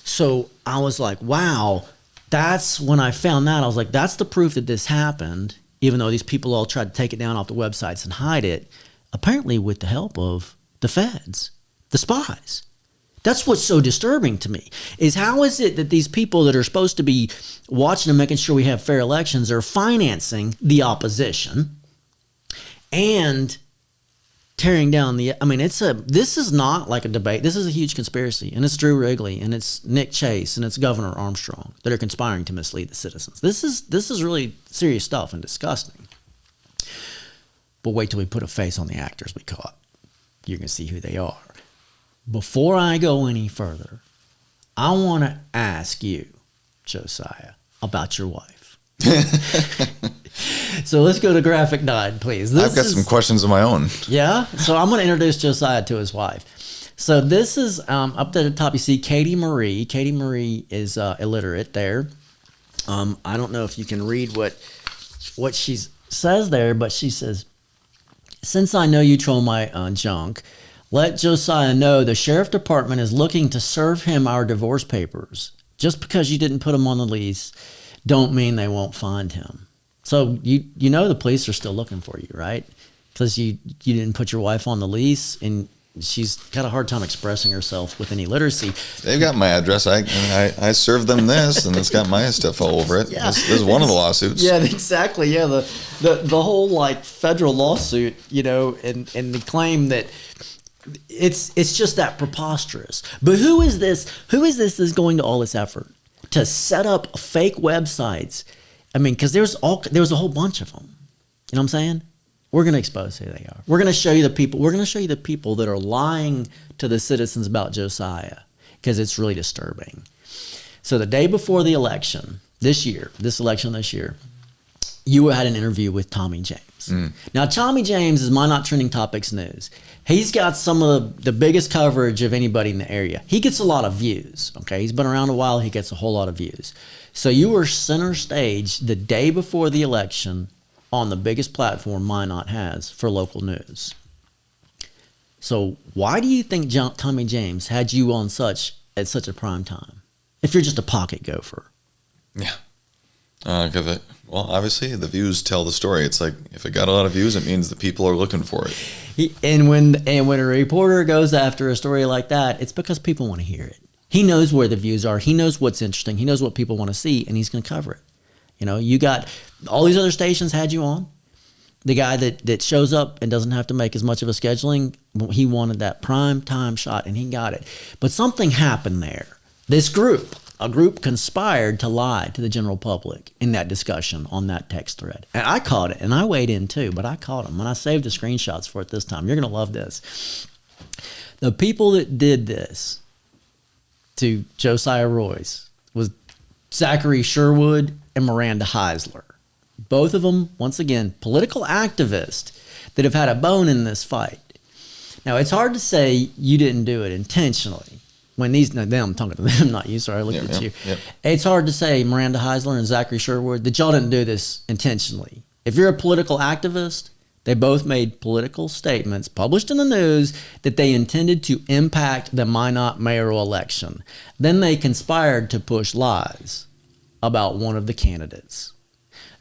So I was like, wow, that's when I found that. I was like, that's the proof that this happened, even though these people all tried to take it down off the websites and hide it, apparently with the help of the feds, the spies. That's what's so disturbing to me, is how is it that these people that are supposed to be watching and making sure we have fair elections are financing the opposition and tearing down this is not like a debate. This is a huge conspiracy, and it's Drew Wrigley and it's Nick Chase and it's Governor Armstrong that are conspiring to mislead the citizens. This is really serious stuff and disgusting. But wait till we put a face on the actors we caught. You're going to see who they are. Before I go any further, I want to ask you, Josiah, about your wife. So let's go to graphic 9, please. I've got some questions of my own. Yeah? So I'm going to introduce Josiah to his wife. So this is, up at the top, you see Katie Marie. Katie Marie is illiterate there. I don't know if you can read what she says there, but she says, since I know you troll my junk, let Josiah know the sheriff department is looking to serve him our divorce papers. Just because you didn't put him on the lease don't mean they won't find him. So you know the police are still looking for you, right? Because you didn't put your wife on the lease, and she's got a hard time expressing herself with any literacy. They've got my address. I served them this, and it's got my stuff all over it. Yeah. This is one of the lawsuits. Yeah, exactly. Yeah, the whole like federal lawsuit, and the claim that it's just that preposterous. But who is this? Who is this that's going to all this effort to set up fake websites? I mean, because there was a whole bunch of them. You know what I'm saying? We're going to expose who they are. We're going to show you the people. We're going to show you the people that are lying to the citizens about Josiah, because it's really disturbing. So the day before the election this year, you had an interview with Tommy James. Now, Tommy James is My Not Trending Topics News. He's got some of the biggest coverage of anybody in the area. He gets a lot of views, okay? He's been around a while. He gets a whole lot of views. So you were center stage the day before the election on the biggest platform Minot has for local news. So why do you think Tommy James had you on at such a prime time, if you're just a pocket gopher? Yeah. Because obviously the views tell the story. It's like if it got a lot of views, it means the people are looking for it. And when a reporter goes after a story like that, it's because people want to hear it. He knows where the views are. He knows what's interesting. He knows what people want to see, and he's going to cover it. You got all these other stations had you on. The guy that shows up and doesn't have to make as much of a scheduling, he wanted that prime time shot, and he got it. But something happened there. A group conspired to lie to the general public in that discussion on that text thread. And I caught it, and I weighed in too, but I caught them, and I saved the screenshots for it this time. You're going to love this. The people that did this to Josiah Royce was Zachary Sherwood and Miranda Heisler. Both of them, once again, political activists that have had a bone in this fight. Now, it's hard to say you didn't do it intentionally. When I'm talking to them, not you, sorry, I looked at you. Yep. It's hard to say, Miranda Heisler and Zachary Sherwood, that y'all didn't do this intentionally. If you're a political activist, they both made political statements published in the news that they intended to impact the Minot mayoral election. Then they conspired to push lies about one of the candidates.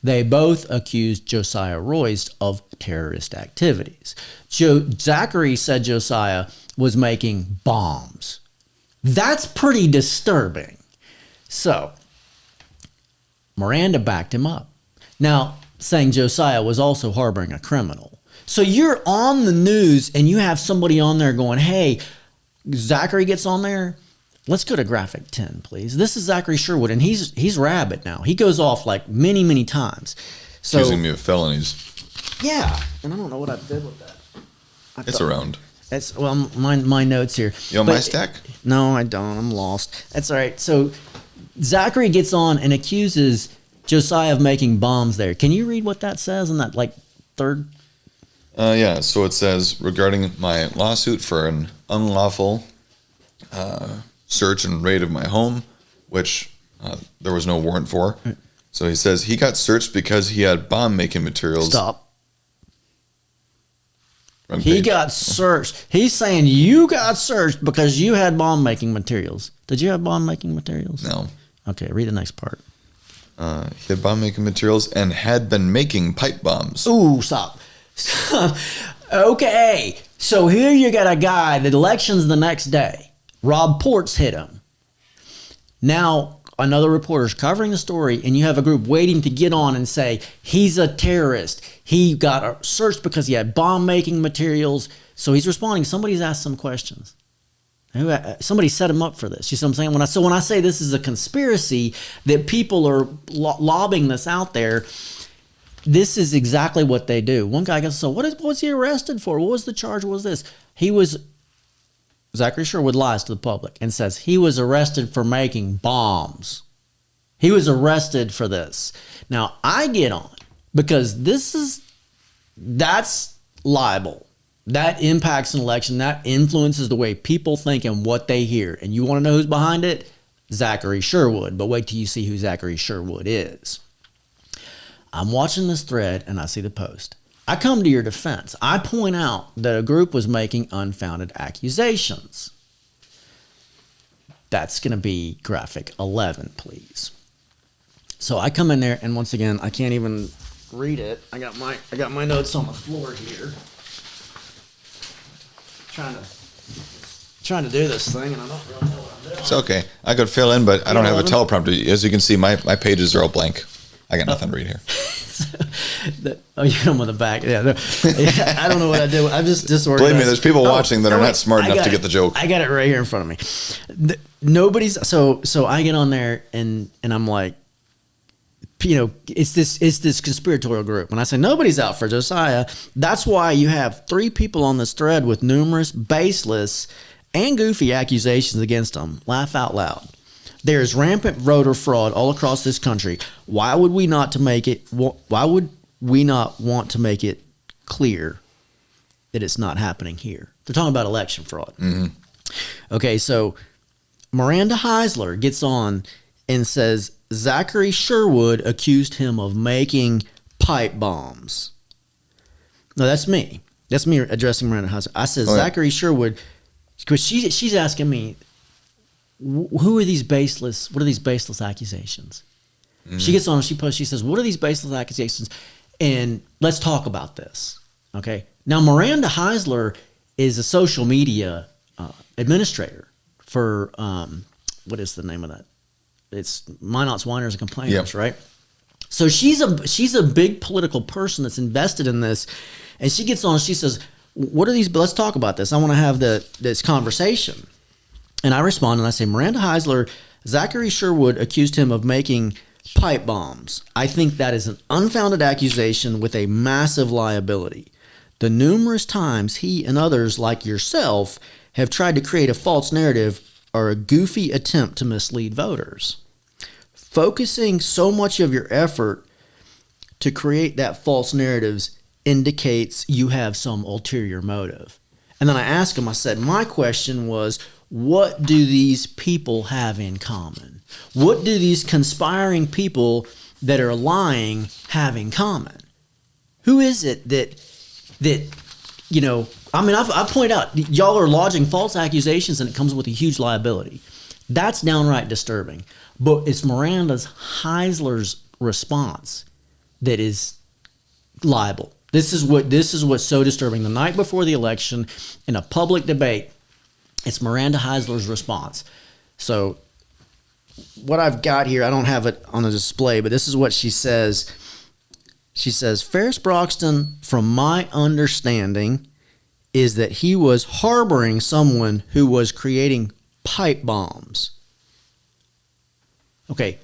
They both accused Josiah Royce of terrorist activities. Zachary said Josiah was making bombs. That's pretty disturbing. So, Miranda backed him up. Now, saying Josiah was also harboring a criminal. So you're on the news and you have somebody on there going, hey, Zachary gets on there. Let's go to graphic 10, please. This is Zachary Sherwood, and he's rabid now. He goes off like many, many times. So, Accusing me of felonies. yeah, and I don't know what I did with that. It's around. It's my notes here. You want my stack? No, I don't. I'm lost. That's all right. So Zachary gets on and accuses Josiah of making bombs there. Can you read what that says in that third? Yeah. So it says regarding my lawsuit for an unlawful search and raid of my home, which there was no warrant for. So he says he got searched because he had bomb making materials. Stop. Front He page. got searched. He's saying you got searched because you had bomb making materials. Did you have bomb making materials? No. Okay, read the next part. He had bomb making materials and had been making pipe bombs. Ooh, stop. Okay, so here you got a guy, the election's the next day. Rob Ports hit him. Now, another reporter's covering the story, and you have a group waiting to get on and say, he's a terrorist. He got searched because he had bomb-making materials. So he's responding. Somebody's asked some questions. Somebody set him up for this. You see what I'm saying? When I say this is a conspiracy, that people are lobbing this out there, this is exactly what they do. One guy goes, so what was he arrested for? What was the charge? What was this? Zachary Sherwood lies to the public and says he was arrested for making bombs. He was arrested for this. Now, I get on because that's libel. That impacts an election. That influences the way people think and what they hear. And you want to know who's behind it? Zachary Sherwood. But wait till you see who Zachary Sherwood is. I'm watching this thread and I see the post. I come to your defense. I point out that a group was making unfounded accusations. That's going to be graphic 11, please. So I come in there, and once again, I can't even read it. I got my notes on the floor here. Trying to do this thing, and I don't really know what I'm doing. It's okay. I could fill in, but I don't have a teleprompter. As you can see, my pages are all blank. I got nothing to read here. You come with the back. Yeah, I don't know what I did. I'm just disorganized. Believe me, there's people watching that are not smart enough to get the joke. I got it right here in front of me. Nobody's so I get on there and I'm like, it's this conspiratorial group. When I say nobody's out for Josiah, that's why you have 3 people on this thread with numerous baseless and goofy accusations against them. Laugh out loud. There is rampant voter fraud all across this country. Why would we not want to make it clear that it's not happening here? They're talking about election fraud. Mm-hmm. Okay, so Miranda Heisler gets on and says Zachary Sherwood accused him of making pipe bombs. No, that's me. That's me addressing Miranda Heisler. I said Zachary Sherwood, because she's asking me, who are these baseless? What are these baseless accusations? Mm-hmm. She gets on and she posts. She says, "What are these baseless accusations?" And let's talk about this. Okay. Now, Miranda Heisler is a social media administrator for what is the name of that? It's Minot's Whiners and Complainers, right? So she's a big political person that's invested in this, and she gets on and she says, "What are these? Let's talk about this. I want to have this conversation." And I respond and I say, Miranda Heisler, Zachary Sherwood accused him of making pipe bombs. I think that is an unfounded accusation with a massive liability. The numerous times he and others like yourself have tried to create a false narrative are a goofy attempt to mislead voters. Focusing so much of your effort to create that false narratives indicates you have some ulterior motive. And then I asked him, I said, my question was, what do these people have in common? What do these conspiring people that are lying have in common? Who is it that you know, I mean, I've pointed out, y'all are lodging false accusations and it comes with a huge liability. That's downright disturbing. But it's Miranda Heisler's response that is liable. This is what's so disturbing. The night before the election, in a public debate, it's Miranda Heisler's response. So what I've got here, I don't have it on the display, but this is what she says. She says, Ferris Broxton, from my understanding, is that he was harboring someone who was creating pipe bombs. Okay,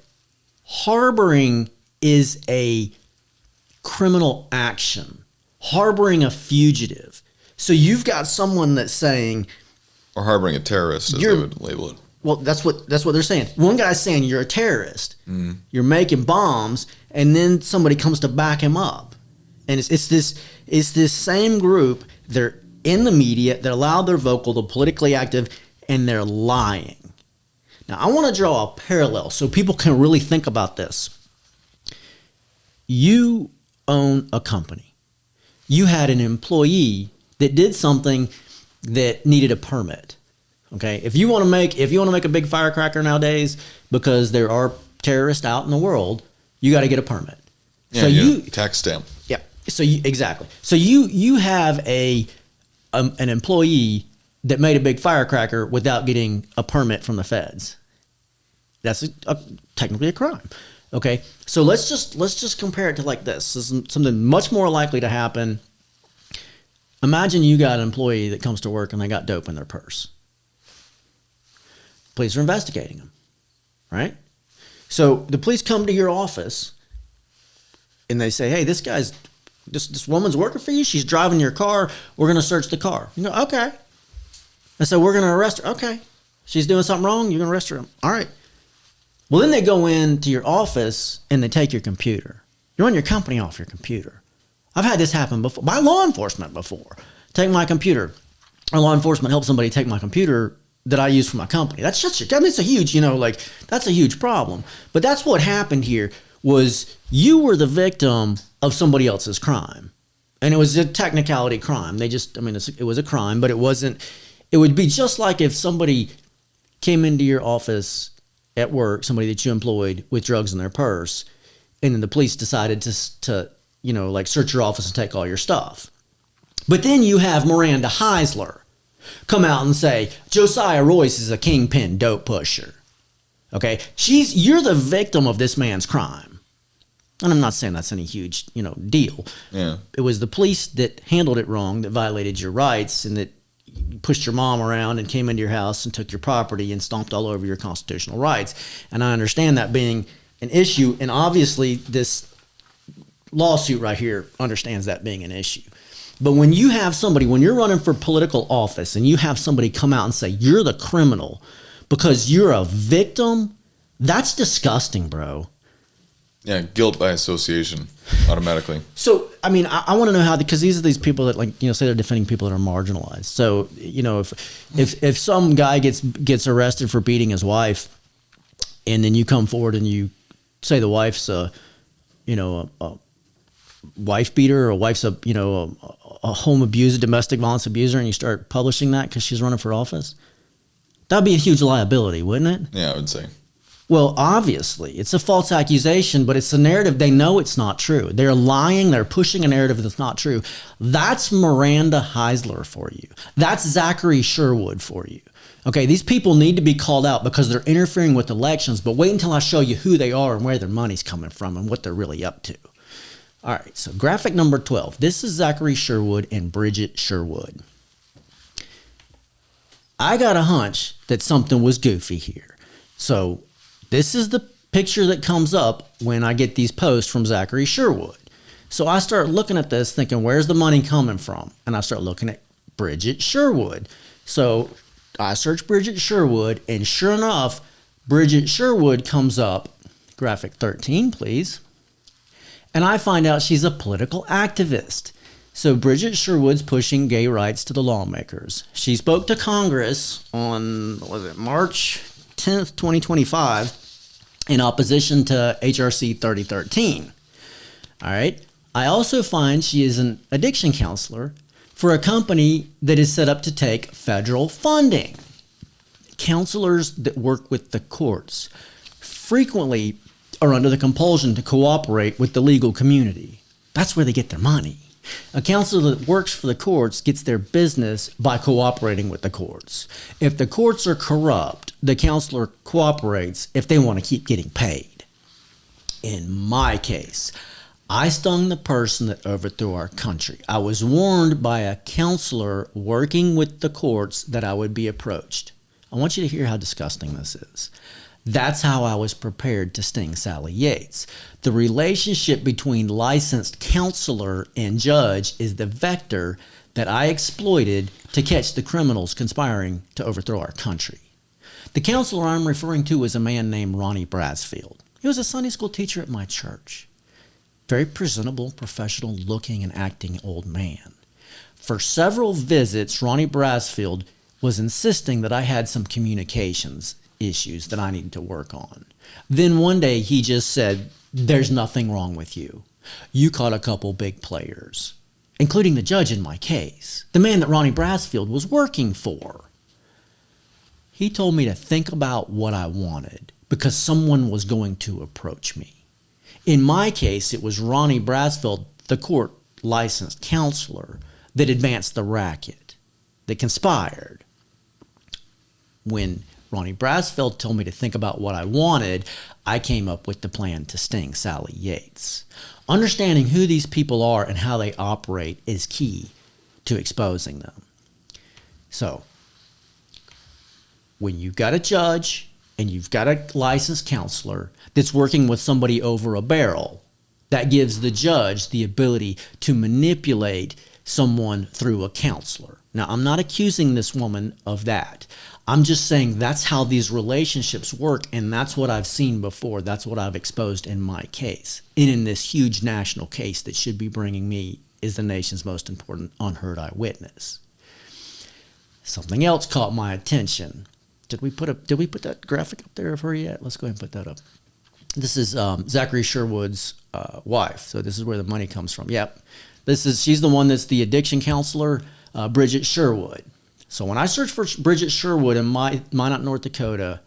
harboring is a criminal action. Harboring a fugitive. So you've got someone that's saying, Or harboring a terrorist, as they would label it. well, that's what they're saying. One guy's saying you're a terrorist. You're making bombs, and then somebody comes to back him up. And it's this same group. They're in the media. They're loud. They're vocal. They're politically active, and they're lying. Now, I want to draw a parallel so people can really think about this. You own a company. You had an employee that did something that needed a permit. Okay, if you want to make a big firecracker nowadays, because there are terrorists out in the world, you got to get a permit. Yeah, so you tax stamp. Yeah. So exactly. So you have an employee that made a big firecracker without getting a permit from the feds. That's technically a crime. Okay. So let's just compare it to like this. This is something much more likely to happen. Imagine you got an employee that comes to work and they got dope in their purse. Police are investigating them, right? So the police come to your office and they say, hey, this woman's working for you. She's driving your car. We're going to search the car. You go, okay. And so we're going to arrest her. Okay. She's doing something wrong. You're going to arrest her. All right. Well, then they go into your office and they take your computer. You run your company off your computer. I've had this happen before, by law enforcement before. Take my computer. Or law enforcement help somebody take my computer that I use for my company. That's a huge, that's a huge problem. But that's what happened here was you were the victim of somebody else's crime. And it was a technicality crime. It was a crime, but it would be just like if somebody came into your office at work, somebody that you employed with drugs in their purse, and then the police decided to search your office and take all your stuff. But then you have Miranda Heisler come out and say, Josiah Royce is a kingpin dope pusher. Okay? You're the victim of this man's crime. And I'm not saying that's any huge, deal. Yeah. It was the police that handled it wrong, that violated your rights, and that pushed your mom around and came into your house and took your property and stomped all over your constitutional rights. And I understand that being an issue, and obviously this lawsuit right here understands that being an issue. But when you have somebody, when you're running for political office and you have somebody come out and say, you're the criminal because you're a victim, that's disgusting, bro. Yeah, guilt by association, automatically. So, I mean, I want to know how, because these are these people that say they're defending people that are marginalized. So, if some guy gets arrested for beating his wife, and then you come forward and you say the wife's a wife beater, or a wife's a home abuser, domestic violence abuser, and you start publishing that because she's running for office, that'd be a huge liability, wouldn't it? Yeah, I would say. Well, obviously, it's a false accusation, but it's a narrative. They know it's not true. They're lying. They're pushing a narrative that's not true. That's Miranda Heisler for you. That's Zachary Sherwood for you. Okay, these people need to be called out because they're interfering with elections, but wait until I show you who they are and where their money's coming from and what they're really up to. All right, so graphic number 12. This is Zachary Sherwood and Bridget Sherwood. I got a hunch that something was goofy here. So this is the picture that comes up when I get these posts from Zachary Sherwood. So I start looking at this thinking, where's the money coming from? And I start looking at Bridget Sherwood. So I search Bridget Sherwood, and sure enough, Bridget Sherwood comes up. Graphic 13, please. and I find out she's a political activist. So Bridget Sherwood's pushing gay rights to the lawmakers. She spoke to Congress on, March 10th, 2025, in opposition to HRC 3013. All right. I also find she is an addiction counselor for a company that is set up to take federal funding. Counselors that work with the courts frequently are under the compulsion to cooperate with the legal community. That's where they get their money. A counselor that works for the courts gets their business by cooperating with the courts. If the courts are corrupt, the counselor cooperates if they want to keep getting paid. In my case, I stung the person that overthrew our country. I was warned by a counselor working with the courts that I would be approached. I want you to hear how disgusting this is. That's how I was prepared to sting Sally Yates. The relationship between licensed counselor and judge is the vector that I exploited to catch the criminals conspiring to overthrow our country. The counselor I'm referring to is a man named Ronnie Brasfield. He was a Sunday school teacher at my church. Very presentable, professional looking and acting old man. For several visits, Ronnie Brasfield was insisting that I had some communications issues that I needed to work on. Then one day he just said, "There's nothing wrong with you. You caught a couple big players," including the judge in my case, the man that Ronnie Brasfield was working for. He told me to think about what I wanted because someone was going to approach me. In my case, it was Ronnie Brasfield, the court licensed counselor, that advanced the racket, that conspired. When Ronnie Brasfield told me to think about what I wanted, I came up with the plan to sting Sally Yates. Understanding who these people are and how they operate is key to exposing them. So, when you've got a judge and you've got a licensed counselor that's working with somebody over a barrel, that gives the judge the ability to manipulate someone through a counselor. Now, I'm not accusing this woman of that. I'm just saying that's how these relationships work, and that's what I've seen before. That's what I've exposed in my case. And in this huge national case that should be bringing me is the nation's most important unheard eyewitness. Something else caught my attention. Did we put that graphic up there of her yet? Let's go ahead and put that up. This is Zachary Sherwood's wife. So this is where the money comes from. Yep. She's the one that's the addiction counselor, Bridget Sherwood. So when I searched for Bridget Sherwood in Minot, North Dakota,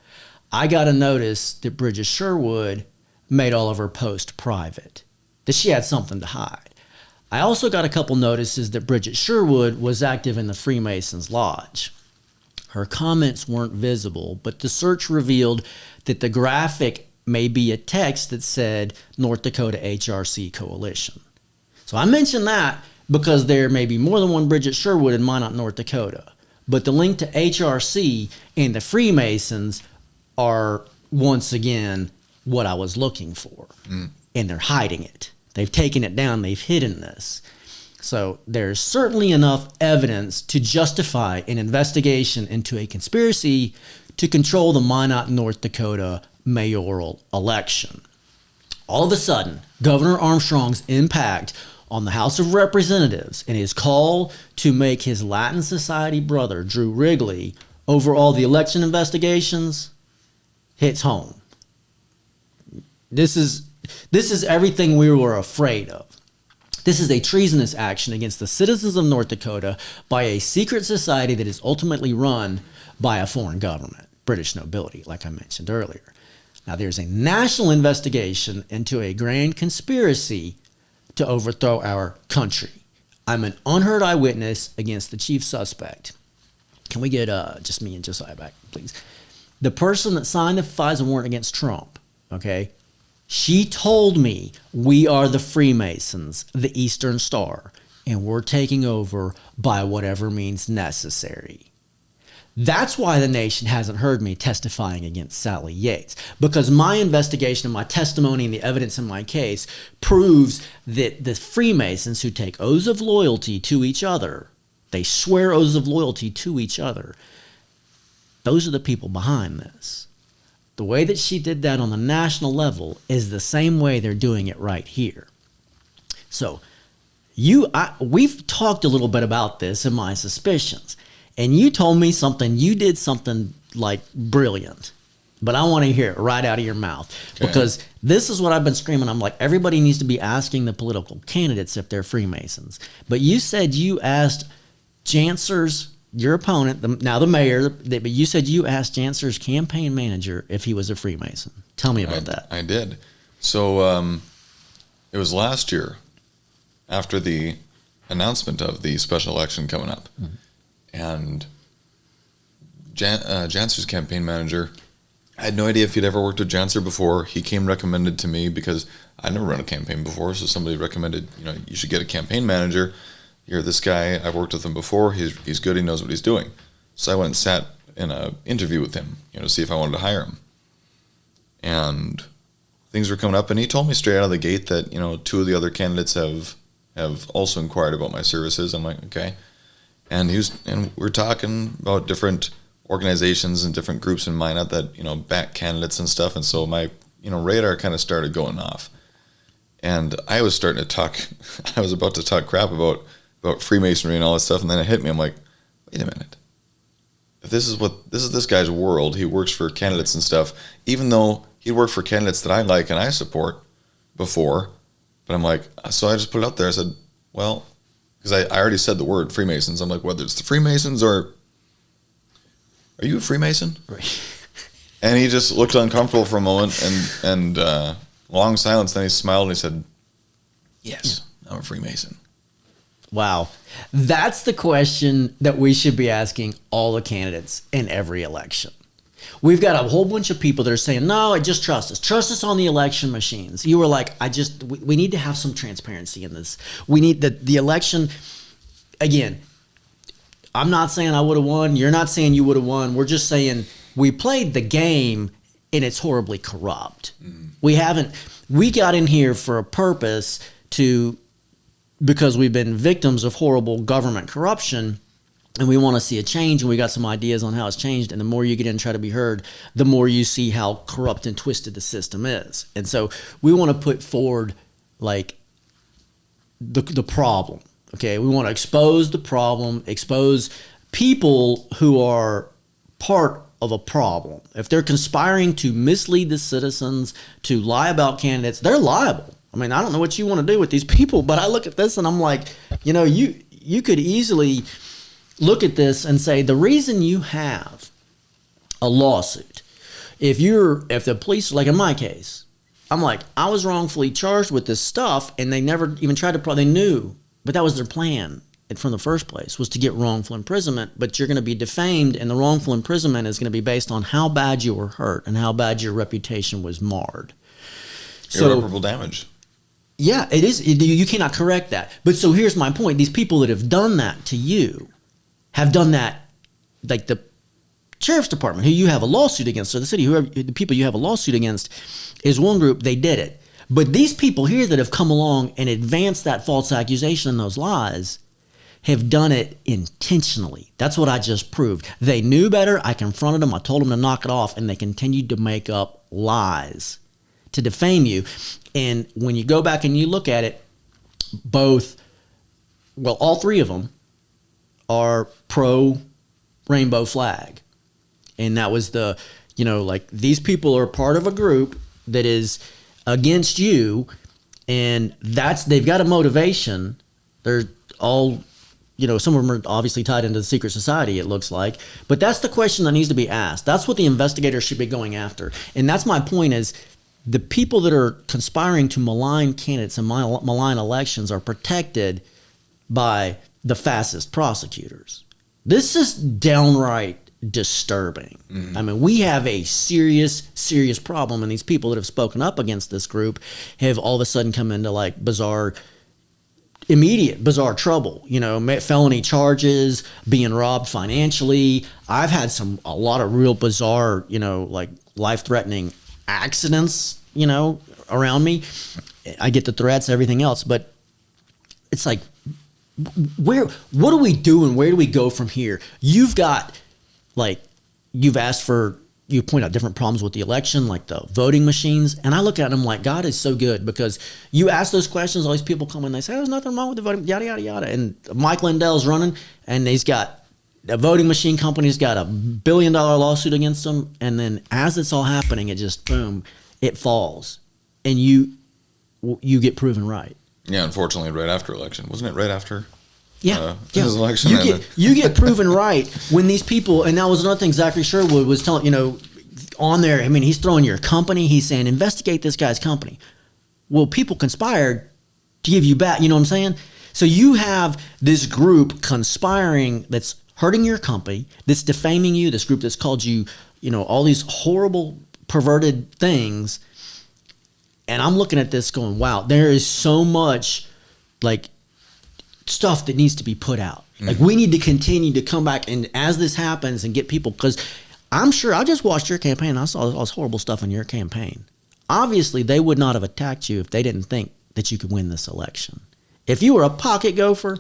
I got a notice that Bridget Sherwood made all of her posts private, that she had something to hide. I also got a couple notices that Bridget Sherwood was active in the Freemasons Lodge. Her comments weren't visible, but the search revealed that the graphic may be a text that said North Dakota HRC Coalition. So I mentioned that because there may be more than one Bridget Sherwood in Minot, North Dakota. But the link to HRC and the Freemasons are, once again, what I was looking for. And they're hiding it. They've taken it down. They've hidden this. So there's certainly enough evidence to justify an investigation into a conspiracy to control the Minot, North Dakota mayoral election. All of a sudden, Governor Armstrong's impact on the House of Representatives and his call to make his Latin Society brother, Drew Wrigley, over all the election investigations hits home. This is everything we were afraid of. This is a treasonous action against the citizens of North Dakota by a secret society that is ultimately run by a foreign government, British nobility, like I mentioned earlier. Now, there's a national investigation into a grand conspiracy to overthrow our country. I'm an unheard eyewitness against the chief suspect. Can we get just me and Josiah back, please? The person that signed the FISA warrant against Trump, okay? She told me we are the Freemasons, the Eastern Star, and we're taking over by whatever means necessary. That's why the nation hasn't heard me testifying against Sally Yates, because my investigation and my testimony and the evidence in my case proves that the Freemasons who take oaths of loyalty to each other, they swear oaths of loyalty to each other, those are the people behind this. The way that she did that on the national level is the same way they're doing it right here. So we've talked a little bit about this and my suspicions, and you told me something. You did something like brilliant, but I want to hear it right out of your mouth, because this is what I've been screaming. I'm like, everybody needs to be asking the political candidates if they're Freemasons. But you said you asked Janser's, your opponent, now the mayor, but you said you asked Janser's campaign manager if he was a Freemason. Tell me about that. I did. So it was last year, after the announcement of the special election coming up, and Janser's campaign manager, I had no idea if he'd ever worked with Janser before. He came recommended to me because I'd never run a campaign before, so somebody recommended, you should get a campaign manager. You're this guy, I've worked with him before, he's good, he knows what he's doing. So I went and sat in an interview with him, to see if I wanted to hire him. And things were coming up, and he told me straight out of the gate that, two of the other candidates have also inquired about my services. I'm like, okay. And we're talking about different organizations and different groups in Minot that, back candidates and stuff. And so my, radar kind of started going off. And I was starting to talk, I was about to talk crap about Freemasonry and all that stuff. And then it hit me. I'm like, wait a minute. If this is this guy's world, he works for candidates and stuff, even though he worked for candidates that I like and I support before. But I'm like, so I just put it out there. I said, well, because I already said the word Freemasons. I'm like, whether it's the Freemasons or, are you a Freemason? Right. And he just looked uncomfortable for a moment and long silence. Then he smiled and he said, yes, I'm a Freemason. Wow. That's the question that we should be asking all the candidates in every election. We've got a whole bunch of people that are saying, no, just trust us. Trust us on the election machines. You were like, we need to have some transparency in this. We need the election. Again, I'm not saying I would have won. You're not saying you would have won. We're just saying we played the game and it's horribly corrupt. We got in here for a purpose because we've been victims of horrible government corruption. And we want to see a change, and we got some ideas on how it's changed. And the more you get in and try to be heard, the more you see how corrupt and twisted the system is. And so we want to put forward like the problem. Okay, we want to expose the problem, expose people who are part of a problem. If they're conspiring to mislead the citizens, to lie about candidates, they're liable. I mean, I don't know what you want to do with these people, but I look at this and I'm like, you could easily look at this and say the reason you have a lawsuit, if the police, like in my case, I'm like, I was wrongfully charged with this stuff and they never even tried to they knew, but that was their plan from the first place, was to get wrongful imprisonment. But you're going to be defamed, and the wrongful imprisonment is going to be based on how bad you were hurt and how bad your reputation was marred. Irreparable damage. Yeah, it is. You cannot correct that. But so here's my point. These people that have done that to you have done that, like the sheriff's department, who you have a lawsuit against, or the city, the people you have a lawsuit against, is one group. They did it. But these people here that have come along and advanced that false accusation and those lies have done it intentionally. That's what I just proved. They knew better. I confronted them. I told them to knock it off, and they continued to make up lies to defame you. And when you go back and you look at it, all three of them are pro rainbow flag. And that was these people are part of a group that is against you, and they've got a motivation. They're all, some of them are obviously tied into the secret society, it looks like. But that's the question that needs to be asked. That's what the investigators should be going after. And that's my point, is the people that are conspiring to malign candidates and malign elections are protected by the fascist prosecutors. This is downright disturbing. I mean, we have a serious problem, and these people that have spoken up against this group have all of a sudden come into like immediate bizarre trouble, felony charges, being robbed financially. I've had a lot of real bizarre, like life-threatening accidents, around me. I get the threats, everything else, but it's like, what do we do and where do we go from here? You've asked for you point out different problems with the election, like the voting machines. And I look at them like, God is so good, because you ask those questions, all these people come in, they say, there's nothing wrong with the voting, yada, yada, yada. And Mike Lindell's running, and he's got a voting machine company's got $1 billion lawsuit against him. And then as it's all happening, it just, boom, it falls. And you get proven right. Yeah, unfortunately, right after election. Wasn't it right after? Yeah, his election. You get proven right when these people, and that was another thing Zachary Sherwood was telling, on there. I mean, he's throwing your company. He's saying, investigate this guy's company. Well, people conspired to give you back. You know what I'm saying? So you have this group conspiring that's hurting your company, that's defaming you, this group that's called you, all these horrible, perverted things. And I'm looking at this going, wow, there is so much, like, stuff that needs to be put out. Like, we need to continue to come back, and as this happens, and get people, because I'm sure I just watched your campaign and I saw all this horrible stuff in your campaign. Obviously, they would not have attacked you if they didn't think that you could win this election. If you were a pocket gopher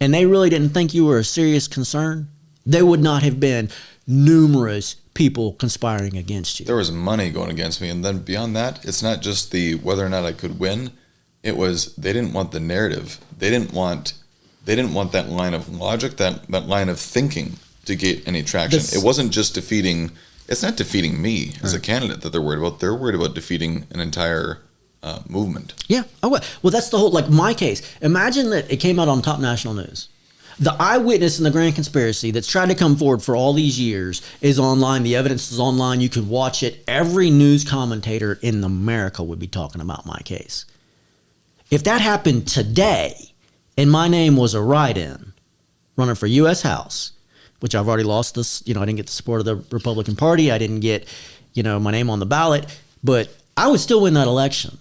and they really didn't think you were a serious concern, there would not have been numerous people conspiring against you. There was money going against me, and then beyond that, it's not just the whether or not I could win. It was they didn't want the narrative. They didn't want that line of logic, that line of thinking to get any traction. It wasn't just defeating. It's not defeating me as a candidate that they're worried about. They're worried about defeating an entire movement. Yeah. Oh, well, that's the whole, like my case. Imagine that it came out on top national news. The eyewitness in the grand conspiracy that's tried to come forward for all these years is online. The evidence is online. You can watch it. Every news commentator in America would be talking about my case. If that happened today and my name was a write-in running for U.S. House, which I've already lost this, I didn't get the support of the Republican Party. I didn't get, my name on the ballot, but I would still win that election.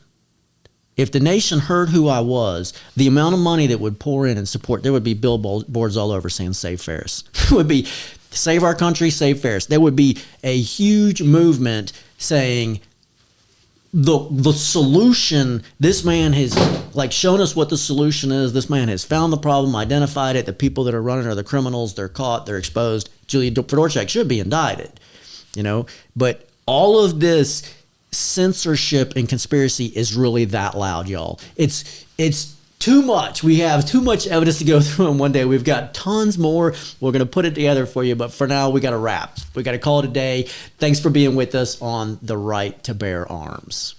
If the nation heard who I was, the amount of money that would pour in and support, there would be billboards all over saying Save Ferris. It would be Save Our Country, Save Ferris. There would be a huge movement saying the solution, this man has shown us what the solution is. This man has found the problem, identified it. The people that are running are the criminals. They're caught. They're exposed. Julia Fedorchak should be indicted, But all of this censorship and conspiracy is really that loud, y'all. It's too much. We have too much evidence to go through in one day. We've got tons more. We're going to put it together for you, but for now, we got to wrap. We got to call it a day. Thanks for being with us on The Right to Bear Arms.